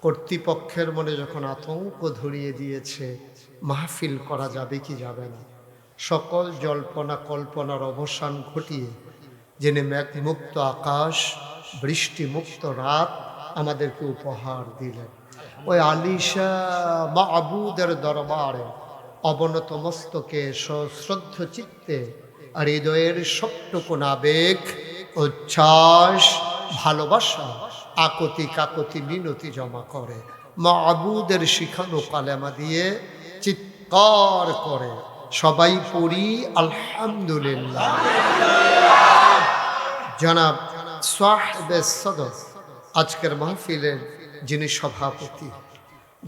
কর্তৃপক্ষের মনে যখন আতঙ্ক ধরিয়ে দিয়েছে মাহফিল করা যাবে কি যাবে না সকল জল্পনা কল্পনার অবসান ঘটিয়ে যিনি মেঘমুক্ত আকাশ, বৃষ্টি মুক্ত রাত আমাদেরকে উপহার দিলেন। ওই আলিশা মাবুদের দরবারে অবনত মস্তকে সশ্রদ্ধ চিত্তে আর হৃদয়ের সবটুকুন আবেগ, উচ্ছ্বাস, ভালোবাসা, আকতি কাকতি মিনতি জমা করে মাবুদের শিখানো কালেমা দিয়ে চিৎকার করে সবাই পড়ি আলহামদুলিল্লাহ। জনাব সাহেবে সদর আজকের মাহফিলের যিনি সভাপতি,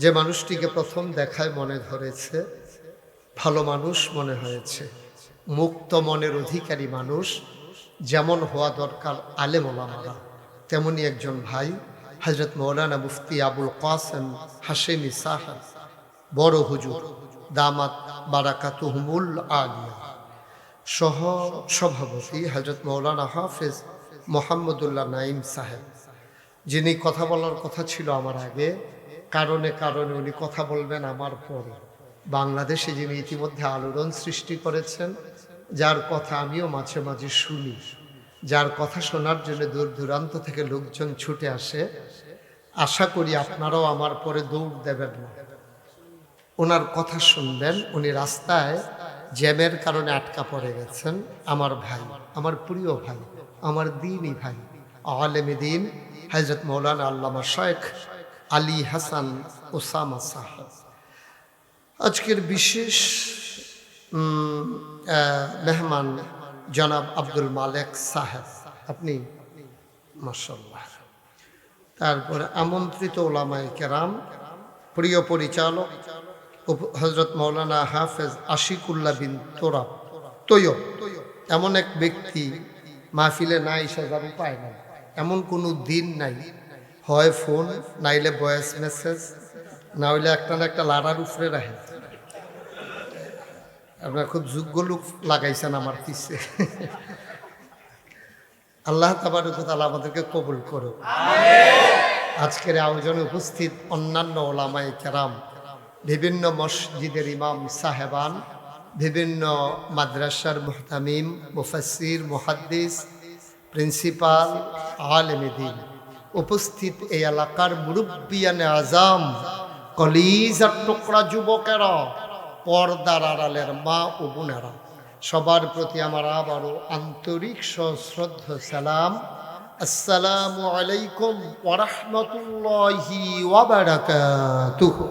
যে মানুষটিকে প্রথম দেখায় মনে ধরেছে, ভালো মানুষ মনে হয়েছে, মুক্ত মনের অধিকারী মানুষ, যেমন হওয়া দরকার আলেম ওলামারা, তেমনি একজন ভাই হযরত মৌলানা মুফতি আবুল কাসেম হাশেমি সাহেব বড় হুজুর দামাত বারাকাতুহুমুল আলিয়া, সহ সভাপতি হযরত মৌলানা হাফেজ মোহাম্মদুল্লাহ নাইম সাহেব, যিনি কথা বলার কথা ছিল আমার আগে, কারণে কারণে উনি কথা বলবেন আমার পরে। বাংলাদেশে যিনি ইতিমধ্যে আলোড়ন সৃষ্টি করেছেন, যার কথা আমিও মাঝে মাঝে শুনি, যার কথা শোনার জন্য দূর দূরান্ত থেকে লোকজন ছুটে আসে, আশা করি আপনারাও আমার পরে দৌড় দেবেন না, ওনার কথা শুনবেন। উনি রাস্তায় জ্যামের কারণে আটকা পড়ে গেছেন। আমার ভাই, আমার প্রিয় ভাই, আমার দিনই ভাই, আলেম দিন হযরত মৌলানা আল্লামা শেখ আলী হাসান ওসামা সাহেব। আজকের বিশেষ মেহমান জনাব আব্দুল মালেক সাহেব, আপনি মাশাআল্লাহ। তারপরে আমন্ত্রিত ওলামায়ে কেরাম, প্রিয় পরিচালক হযরত মৌলানা হাফেজ আশিকুল্লাহ বিন তোরাব তৈয়ব, এমন এক ব্যক্তি মাহফিলে না এসে যার উপায় নাই, এমন কোনো দিন নাই, হয় ফোন নাইলে ভয়েস মেসেজ, না হইলে একটা না একটা লাড়ার উপরে রাখে। আপনার খুব যোগ্য লোক লাগাইছেন আমার পিছে। আল্লাহ তাবারক ওয়া তাআলা আমাদেরকে কবুল করুন। আজকের আয়োজনে উপস্থিত অন্যান্য ওলামায়ে কেরাম, বিভিন্ন মসজিদের ইমাম সাহেবান, বিভিন্ন মাদ্রাসার মুহতামিম, মুফাসসির, মুহাদ্দিস, প্রিন্সিপাল, আলেমে দ্বীন, উপস্থিত এই এলাকার মুরব্বিয়ানে আজম, কলিজার টুকরা যুবকেরা, পর্দার আড়ালের মা ও বোনেরা, সবার প্রতি আমার আবারও আন্তরিক সশ্রদ্ধ সালাম। আসসালামু আলাইকুম ওয়া রাহমাতুল্লাহি ওয়া বারাকাতুহু।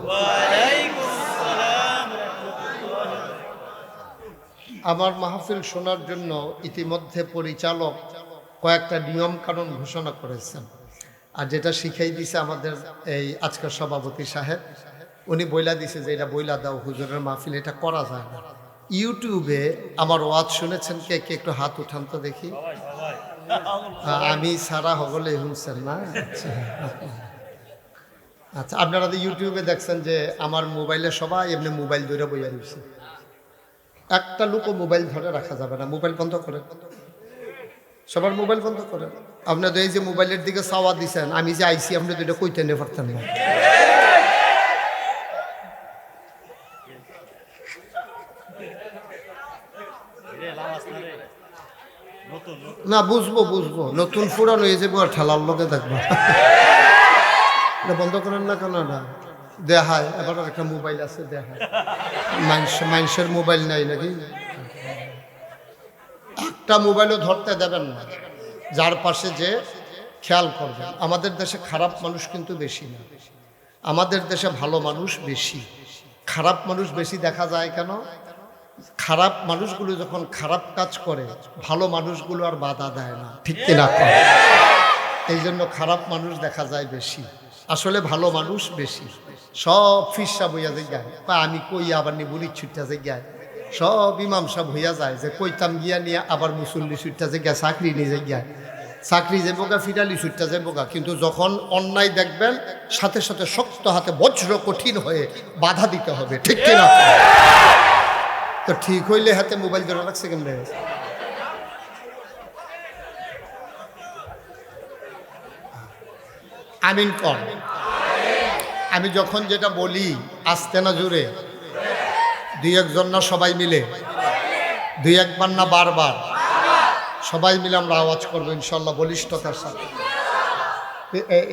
আমার মাহফিল শোনার জন্য ইতিমধ্যে পরিচালক কয়েকটা নিয়ম কানুন ঘোষণা করেছেন, আর যেটা শিখাই দিছে আমাদের এই আজকের সভাপতি সাহেব, উনি বইলা দিছে যে এটা বইলা দাও হুজুরের মাহফিল, এটা করা যায় না। ইউটিউবে আমার ওয়াজ শুনেছেন কে কে? একটু হাত উঠান তো দেখি। আমি সারা হগলে শুনছেন না? আচ্ছা, আপনারা তো ইউটিউবে দেখছেন যে আমার মোবাইলে সবাই এমনি মোবাইল ধরে বইয়া দিচ্ছে। একটা লোকও মোবাইল ধরে রাখা যাবে না, মোবাইল বন্ধ করেন, সবার মোবাইল বন্ধ করেন। আপনাদের এই যে মোবাইলের দিকে চাওয়া দিচ্ছেন, আমি যে আইসি আপনি তো এটা কইতে নিয়ে পারতেন না। না বুঝবো বুঝবো, নতুন ফুরান হয়ে যাবো আর ঠেলার লোকে দেখবো। বন্ধ করেন না কেন? না দেখায়, এবার একটা মোবাইল আছে দেখায়, মানুষের মোবাইল নাই নাকি? একটা মোবাইলও ধরতে দেবেন না, যার পাশে যে খেয়াল করবেন। আমাদের দেশে খারাপ মানুষ কিন্তু বেশি না, আমাদের দেশে ভালো মানুষ বেশি। খারাপ মানুষ বেশি দেখা যায় কেন? খারাপ মানুষগুলো যখন খারাপ কাজ করে, ভালো মানুষগুলো আর বাধা দেয় না, ঠিক কিনা? এই জন্য খারাপ মানুষ দেখা যায় বেশি, আসলে ভালো মানুষ বেশি। সব ফিরসা বইয়া যায়, আমি কই আবার নি বুড়ি ছুটটা যায়, সব ইমাম সাহেব হইয়া যায় যে কইতাম গিয়া নিয়ে আবার মুসল্লি ছুটটা যায়, চাকরি নিয়ে যায়, চাকরি যাবো গা, ফিরালি ছুটটা যাবো গা। কিন্তু যখন অন্যায় দেখবেন, সাথে সাথে শক্ত হাতে বজ্র কঠিন হয়ে বাধা দিতে হবে, ঠিক কিনা? তো ঠিক হইলে হাতে মোবাইল ধরে রাখছে কেন? আমিন কর। আমি যখন যেটা বলি আস্তে না জোরে, দুই একজন না সবাই মিলে, দুই একবার না বারবার, সবাই মিলে আমরা আওয়াজ করবো ইনশাল্লাহ বলিষ্ঠতার সাথে।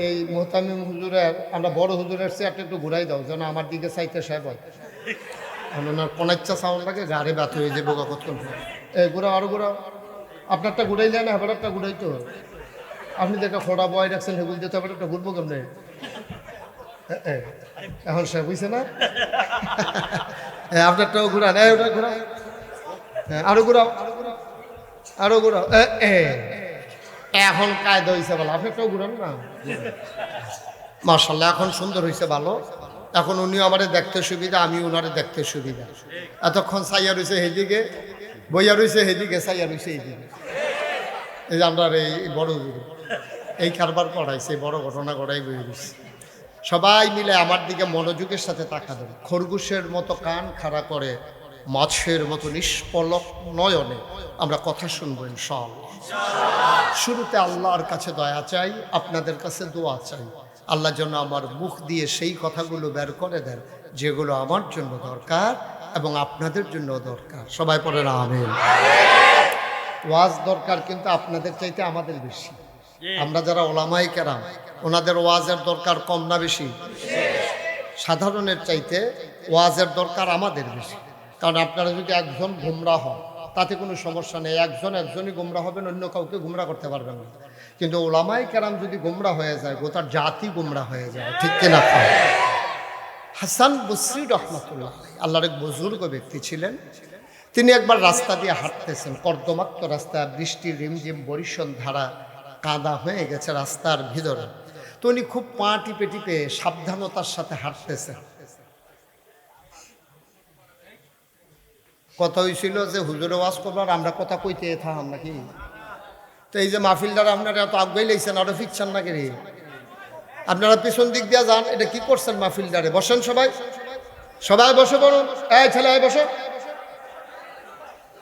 এই মোহতামিম হুজুরের, আমরা বড় হুজুরের চেয়ারটা একটু ঘুরাই দাও যেন আমার দিকে চাইতে সাহেব ওনার কোনাচ্চা সাউন্ড লাগে গাড়ি ব্যথা হয়ে যাবো কতক্ষণ। এই ঘুরাও, আরো ঘুরাও। আপনারটা ঘুরাইলে না, এবার একটা ঘুরাই তো। আপনি দেখে খোড়া বয় রাখছেন, সেগুলো দিতে হবে একটা ঘুরবো কেমনে? এখন সে বুঝছে না। আপনারটাও ঘুরান, ওটা ঘুরাও, আরো ঘুরাও, আরো ঘুরাও। এখন কায়দা হয়েছে ভালো, আপনারটাও ঘুরান না। মার্শাল্লাহ এখন সুন্দর হয়েছে ভালো। এখন উনিও আমারে দেখতে সুবিধা, আমি ওনারে দেখতে সুবিধা। এতক্ষণ সাইয়া রয়েছে সেদিকে, বইয়া রয়েছে সেদিকে, সাইয়া রয়েছে এইদিকে। এই যে আমরা এই বড় এই কারবার করাইছে, বড় ঘটনা করাই বই রয়েছে। সবাই মিলে আমার দিকে মনোযোগের সাথে তাকাবেন। খরগোশের মতো কান খাড়া করে, মাছের মতো নিষ্পলক নয়নে আমরা কথা শুনবো ইনশাআল্লাহ। শুরুতে আল্লাহর কাছে দয়া চাই, আপনাদের কাছে দোয়া চাই। আল্লাহ যেন আমার মুখ দিয়ে সেই কথাগুলো বের করে দেন যেগুলো আমার জন্য দরকার এবং আপনাদের জন্য দরকার। সবাই পড়েন আমিন। ওয়াজ দরকার কিন্তু আপনাদের চাইতে আমাদের বেশি। আমরা যারা ওলামায়ে কেরাম, ওনাদের ওয়াজের দরকার কম না বেশি? সাধারণের চাইতে ওয়াজের দরকার আমাদের বেশি। কারণ আপনারা যদি একজন গুমরা হন তাতে কোনো সমস্যা নেই, একজনই গুমরা হবেন, অন্য কাউকে গুমরা করতে পারবেন না। কিন্তু ওলামায়ে কেরাম যদি গুমরা হয়ে যায়, গোটা জাতি গুমরা হয়ে যায়, ঠিক কিনা? হাসান বসরি রহমাতুল্লাহ আল্লাহর এক বুজুর্গ ব্যক্তি ছিলেন। তিনি একবার রাস্তা দিয়ে হাঁটতেছেন, কর্দমাক্ত রাস্তা, বৃষ্টির রিমঝিম বরিশন ধারা, কাদা হয়ে গেছে রাস্তার ভিতরে। তো উনি খুব পা টিপে টিপে সাবধানতার সাথে হাঁটতেছেন। কথা হয়েছিল যে হুজুরে ওয়াজ করবার আমরা কথা কইতে থাম নাকি? তো এই যে মাহফিলদার আপনারা এত আগুয়াই লাইছেন, আরো ফিকছেন নাকি রে? আপনারা পিছন দিক দিয়ে যান, এটা কি করছেন মাহফিলদারে? বসেন সবাই, সবাই বসে পড়ুন। এই ছেলে বসো,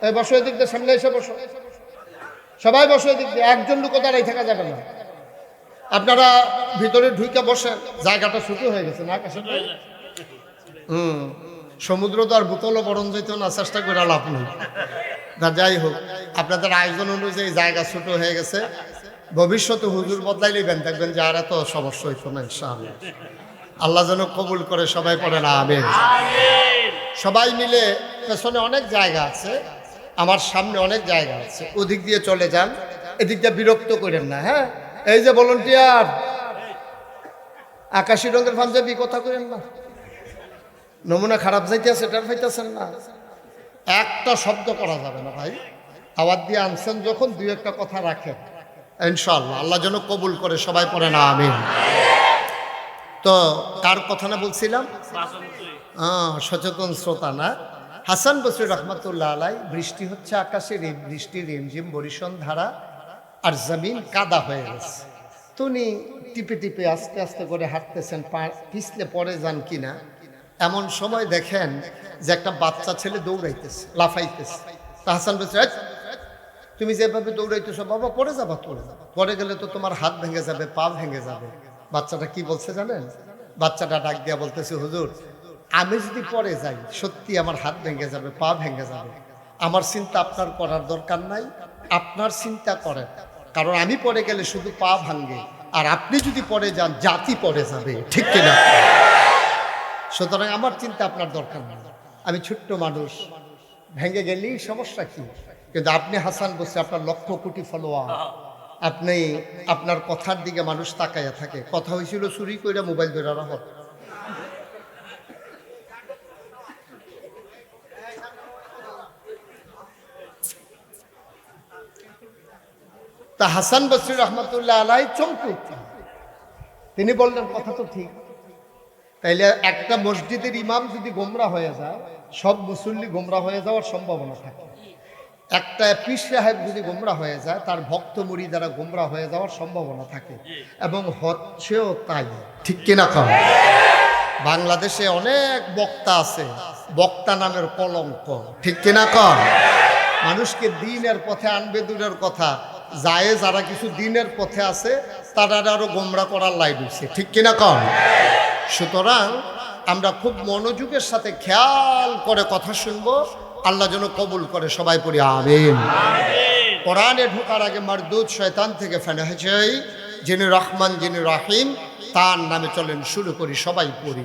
এই বসো, এদিক দিয়ে সামনে এসে বসো, সবাই বসো এদিক দিয়ে। একজন লোক দাঁড়াই থাকা যাবে না। আপনারা ভিতরে ঢুকে বসেন, জায়গাটা ছোট হয়ে গেছে না? আকাশে সমুদ্র তো আর বোতলও বরণ যেত না, চেষ্টা করে লাভ নেই। যাই হোক, আপনাদের আয়োজন অনুযায়ী জায়গা ছোট হয়ে গেছে। ভবিষ্যতে হুজুর বদলাইলেবেন, দেখবেন যে আর এত সমস্যা হইতো না ইনশাআল্লাহ। আল্লাহ যেন কবুল করে। সবাই পড়েন আমিন। সবাই মিলে, পেছনে অনেক জায়গা আছে, আমার সামনে অনেক জায়গা আছে, ওদিক দিয়ে চলে যান, এদিক দিয়ে বিরক্ত করেন না। হ্যাঁ, এই যে ভলান্টিয়ার, আকাশি রঙের পাঞ্জাবি, কথা করেন না। নমুনা খারাপ যাইতেছে, এটার পাইতেছেন না। একটা শব্দ করা যাবে না ভাই। আওয়াজ দিয়ে আনছেন যখন, দুই একটা কথা রাখেন ইনশাআল্লাহ। আল্লাহ যেন কবুল করে। সবাই পড়েন আমিন। তো কার কথা না বলছিলাম? সচেতন শ্রোতা না? হাসান বসরি রহমাতুল্লাহ আলাই। বৃষ্টি হচ্ছে আকাশে, বৃষ্টির রিমঝিম বরিশন ধারা, আর জমিন কাদা হয়ে গেছে। তো উনি টিপে টিপে আস্তে আস্তে করে হাঁটতেছেন, পিছলে পড়ে যান কিনা। এমন সময় দেখেন যে একটা বাচ্চা ছেলে দৌড়াইতেছে, লাফাইতেছে। তা হাসান বসরি, তুমি যেভাবে দৌড়াইতেছো বাবা, পড়ে যাবা, পড়ে গেলে তো তোমার হাত ভেঙে যাবে, পা ভেঙে যাবে। বাচ্চাটা কি বলছে জানেন? বাচ্চাটা ডাক দিয়া বলতেছে, হুজুর আমি যদি পড়ে যাই সত্যি আমার হাত ভেঙে যাবে, পা ভেঙে যাবে। আমার চিন্তা আপনার করার দরকার নাই, আপনার চিন্তা করেন। কারণ আমি পড়ে গেলে শুধু পা ভাঙবে, আর আপনি যদি পড়ে যান জাতি পড়ে যাবে, ঠিক কিনা? সুতরাং আমার চিন্তা আপনার দরকার নেই। আমি ছোট্ট মানুষ, ভেঙে গেলেই সমস্যা কি? কিন্তু আপনি হাসান বসে, আপনার লক্ষ কোটি ফলোয়ার, আপনি আপনার কথার দিকে মানুষ তাকাইয়া থাকে। কথা হয়েছিল চুরি করে মোবাইল ধরে রাখা। তা হাসান বসরি রহমতুল্লাহ আলাই চমকে উঠলেন। তিনি বললেন, কথা তো ঠিক। তাইলে একটা মসজিদের ইমাম যদি গোমরা হয়ে যায়, সব মুসল্লি গোমরা হয়ে যাওয়ার সম্ভাবনা থাকে। একটা পীর সাহেব যদি গোমরা হয়ে যায়, তার ভক্ত মুরিদারা গোমরা হয়ে যাওয়ার সম্ভাবনা থাকে, এবং হচ্ছেও তাই, ঠিক কিনা? কম বাংলাদেশে অনেক বক্তা আছে, বক্তা নামের কলঙ্ক, ঠিক কিনা? কম মানুষকে দিনের পথে আনবে দূরের কথা, যায় যারা কিছু দিনের পথে আছে তারা আরো গোমরা করার লাই দিচ্ছে, ঠিক কিনা? কম সুতরাং আমরা খুব মনোযোগের সাথে খেয়াল করে কথা শুনবো। আল্লাহ যেন কবুল করে। সবাই পড়ি আমিন। কোরআনে ঢোকার আগে মারদুদ শয়তান থেকে ফেনা চাই, যিনি রহমান যিনি রাহিম, তার নামে চলেন শুরু করি, সবাই পড়ি।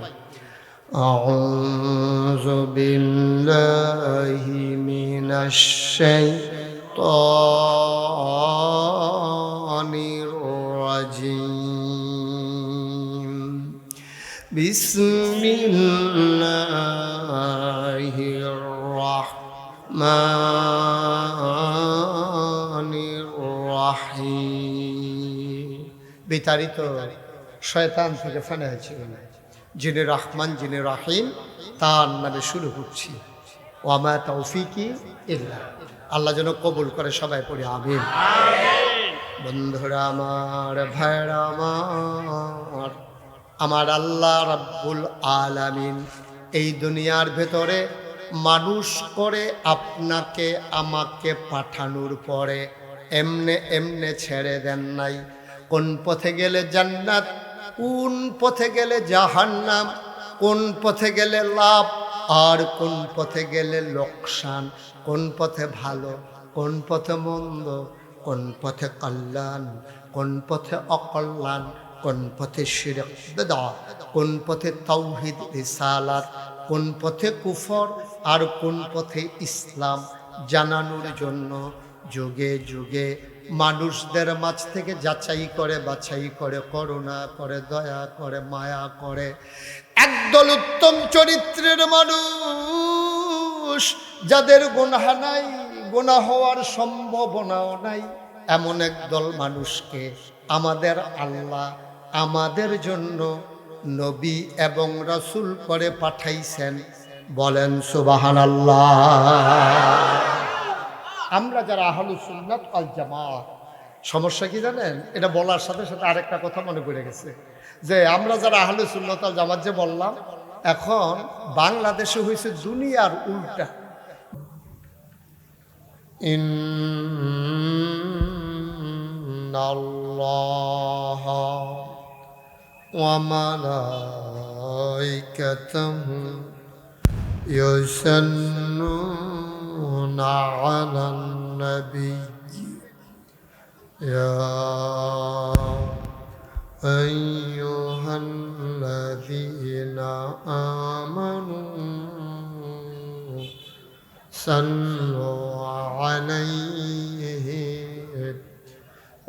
আউযু বিল্লাহি মিনাশ শাইতানির রাজিম। বিসমিল্লাহির রাহমানির রাহিম। বিতাড়িত শয়তান থেকে ফেনা হয়েছিল, যিনি রহমান যিনি রাহিম, তার নামে শুরু করছি। ওয়ামা তৌফিকি ইল্লা, আল্লাহ যেন কবুল করে, সবাই পড়ি আমিন। বন্ধুরা আমার, ভাইরা আমার, আমার আল্লাহ রাব্বুল আলামিন এই দুনিয়ার ভেতরে মানুষ করে আপনাকে আমাকে পাঠানোর পরে এমনে এমনে ছেড়ে দেন নাই। কোন পথে গেলে জান্নাত, কোন পথে গেলে জাহান্নাম, কোন পথে গেলে লাভ আর কোন পথে গেলে লোকসান, কোন পথে ভালো কোন পথে মন্দ, কোন পথে কল্যাণ কোন পথে অকল্যাণ, কোন পথে শিরক বিদআত, কোন পথে তাওহীদ রিসালাত, কোন পথে কুফর আর কোন পথে ইসলাম জানানোর জন্য যুগে যুগে মানুষদের মাঝ থেকে যাচাই করে বাছাই করে, করুণা করে, দয়া করে, মায়া করে একদল উত্তম চরিত্রের মানুষ, যাদের গুনাহ নাই, গুনাহ হওয়ার সম্ভাবনাও নাই, এমন একদল মানুষকে আমাদের আল্লাহ আমাদের জন্য নবী এবং রাসূল করে পাঠাইছেন। বলেন সুবহানাল্লাহ। আমরা যারা আহলুস সুন্নাত ওয়াল জামাত, সমস্যা কি জানেন? এটা বলার সাথে সাথে আরেকটা কথা মনে পড়ে গেছে, যে আমরা যারা আহলুস সুন্নাত ওয়াল জামাত যে বললাম, এখন বাংলাদেশে হয়েছে দুনিয়ার উল্টা। ইন্নাল্লাহা ওয়া মালাইকাতাহু ইউসাল্লুনা আলান নবী ইয়া আইয়ুহাল্লাযীনা আমানু সাল্লু আলাইহি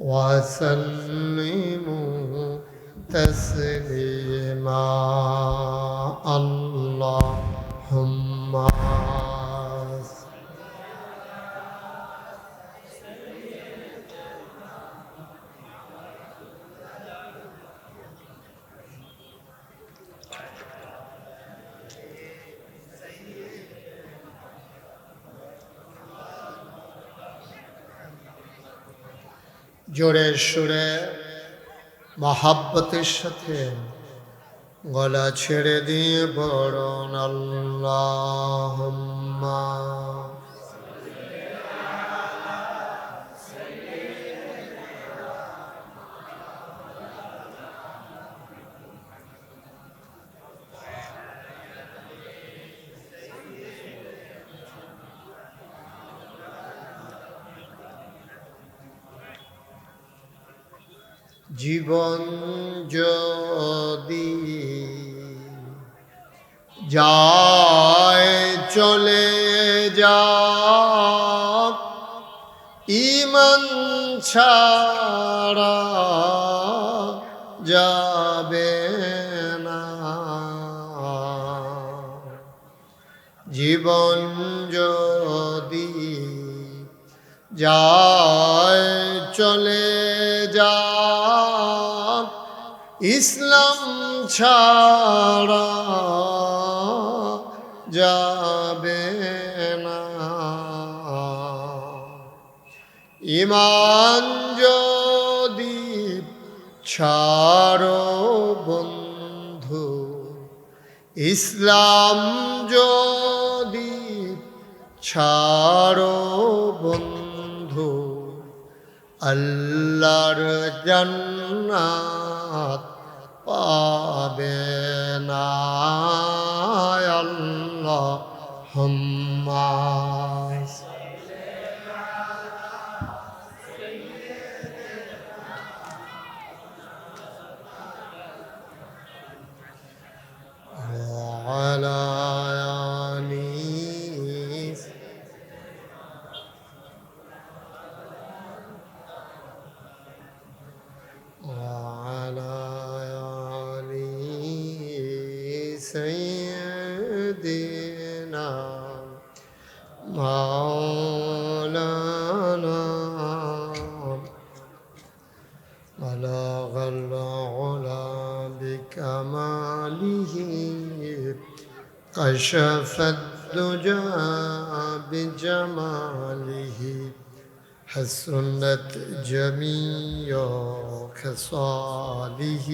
ওয়া সাল্লিমু তাসলিমা। আল্লাহুম্মা জোরে সুরে মহাব্বতের সাথে গলা ছেড়ে দিয়ে পড়ুন আল্লাহুম্মা। জীবন যদি যায় চলে যাক, ঈমান ছাড়া যাবে না। জীবন যদি যায় চলে যাক, ইসলাম ছাড়া যাবে না। ঈমান যদি ছাড়ো বন্ধু, ইসলাম যদি ছাড়ো বন্ধু, আল্লাহর জান্নাত পাবে না। আল্লাহুম্মা كشف الدجى بجماله حسنت جميع خصاله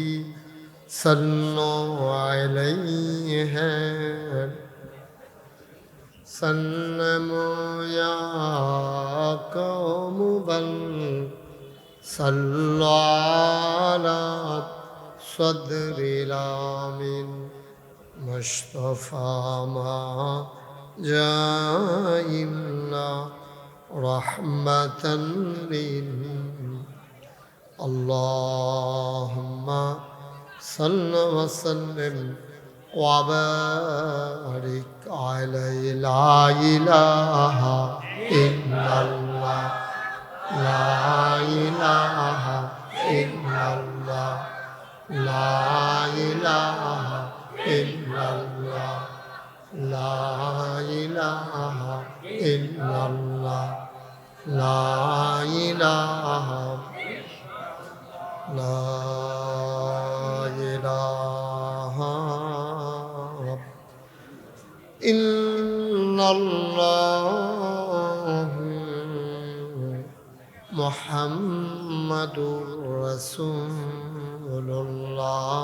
صلوا عليه سلموا يا قوم بل صلوا على صدر الآمين مصطفى ما جاء إلا رحمة اللهم صل وسلم وبارك عليه لا إله إلا الله لا إله إلا الله لا إله إلا الله لا إله إلا الله لا إله لا إله إلا الله محمد رسول الله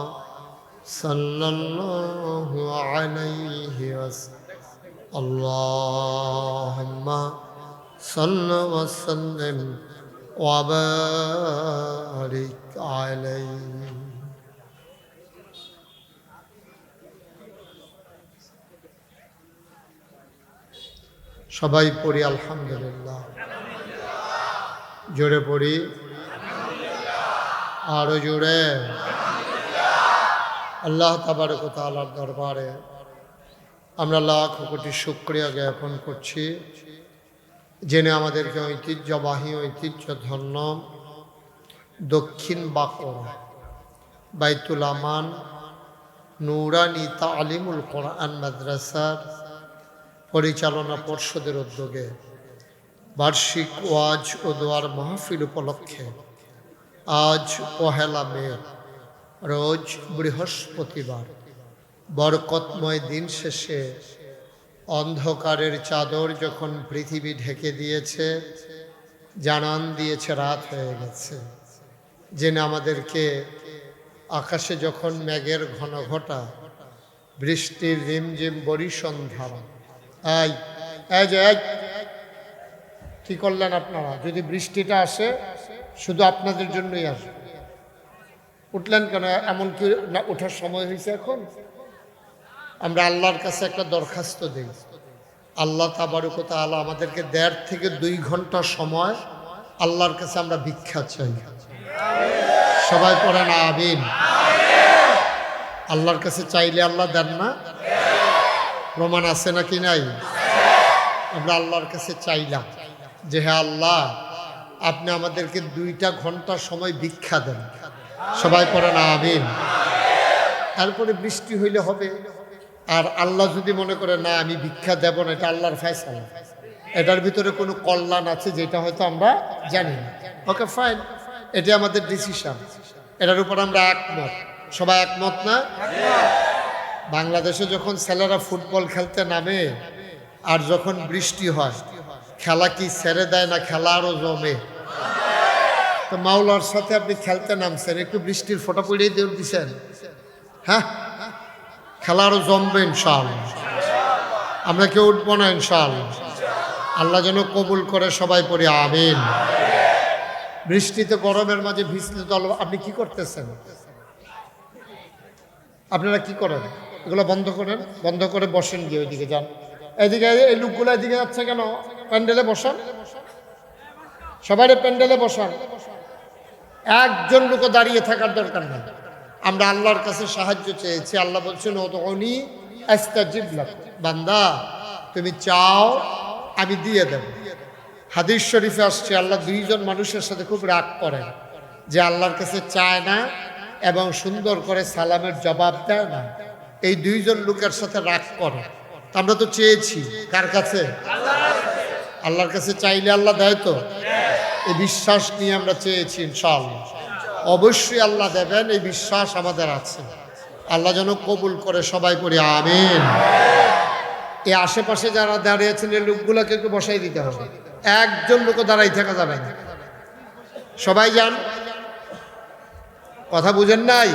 صلى الله عليه وسلم اللهم صل وسلم وبارك عليه সবাই পড়ি আলহামদুলিল্লাহ জোরে পড়ি আরো জোরে আল্লাহ তাবারক ওয়া তাআলার দরবারে আমরা লাখ কোটি শুকরিয়া জ্ঞাপন করছি যিনি আমাদেরকে ঐতিহ্যবাহী ঐতিহ্যধন্য দক্ষিণ বাঁকুড়া বাইতুল আমান নুরানি তালিমুল কোরআন মাদ্রাসার পরিচালনা পর্ষদের উদ্যোগে বার্ষিক ওয়াজ ও দোয়ার মাহফিল উপলক্ষে আজ পহেলা মে রোজ বৃহস্পতিবার বরকতময় দিন শেষে অন্ধকারের চাদর যখন পৃথিবী ঢেকে দিয়েছে জানান দিয়েছে রাত হয়ে গেছে যিনি আমাদেরকে আকাশে যখন মেঘের ঘন ঘটা বৃষ্টির রিমঝিম বরিশন ধারা কি করলেন আপনারা যদি বৃষ্টিটা আসে শুধু আপনাদের জন্যই আসে উঠলেন কেন এমন কি না ওঠার সময় হয়েছে এখন আমরা আল্লাহর কাছে একটা দরখাস্ত দিই আল্লাহ তাবারক ওয়া তাআলা আমাদেরকে 1.5 থেকে 2 ঘন্টা সময় আল্লাহর কাছে আমরা ভিক্ষা চাই সবাই পড়েন আমিন আল্লাহর কাছে চাইলে আল্লাহ দেন না প্রমাণ আছে নাকি নাই আমরা আল্লাহর কাছে চাইলাম যে হ্যাঁ আল্লাহ আপনি আমাদেরকে 2টা ঘন্টা সময় ভিক্ষা দেন সবাই পড়েন আমিন তারপরে বৃষ্টি হইলে হবে আর আল্লাহ যদি মনে করে না আমি ভিক্ষা দেব না এটা আল্লাহর ফয়সালা এটার ভিতরে কোনো কল্যাণ আছে যেটা হয়তো আমরা জানি না ওকে ফাইন এটা আমাদের ডিসিশন এটার উপর আমরা একমত সবাই একমত না বাংলাদেশে যখন ছেলেরা ফুটবল খেলতে নামে আর যখন বৃষ্টি হয় খেলা কি ছেড়ে দেয় না খেলা আরো জমে তো মাওলার সাথে আপনি খেলতে নামছেন একটু বৃষ্টির ফোঁটা পড়িয়ে দিয়ে দিচ্ছেন হ্যাঁ খেলা আরো জমবে ইনশাআল্লাহ আমরা কেউ উঠবো না ইনশাআল্লাহ আল্লাহ যেন কবুল করে সবাই পড়ি আমিন বৃষ্টিতে গরমের মাঝে ভিজলে তো আপনি কি করতেছেন আপনারা কি করেন এগুলো বন্ধ করেন বন্ধ করে বসেন গিয়ে ওইদিকে যান এইদিকে এই লোকগুলো এদিকে যাচ্ছে কেন প্যান্ডেলে বসান সবাই প্যান্ডেলে বসান একজন লোক দাঁড়িয়ে থাকার দরকার নেই আমরা আল্লাহর কাছে সাহায্য চেয়েছি আল্লাহ বলছেন উদউনি আস্তাজিব লাকুম বান্দা তুমি চাও আমি দিয়ে দেব হাদিস শরীফে আসছে আল্লাহ 2 জন মানুষের সাথে খুব রাগ করেন যে আল্লাহর কাছে চায় না এবং সুন্দর করে সালামের জবাব দেয় না এই 2 জন লোকের সাথে রাগ করে আমরা তো চেয়েছি কার কাছে আল্লাহর কাছে চাইলে আল্লাহ দেয় তো এই বিশ্বাস নিয়ে আমরা চেয়েছি ইনশাআল্লাহ অবশ্যই আল্লাহ দেবেন এই বিশ্বাস আমাদের আছে আল্লাহ যেন কবুল করে সবাই পড়ি আমিন এই আশেপাশে যারা দাঁড়িয়েছেন এই লোকগুলোকে একটু বসাই দিতে হবে, একজন লোকও দাঁড়াই থাকা যাবে না। সবাই যান, কথা বুঝেন নাই?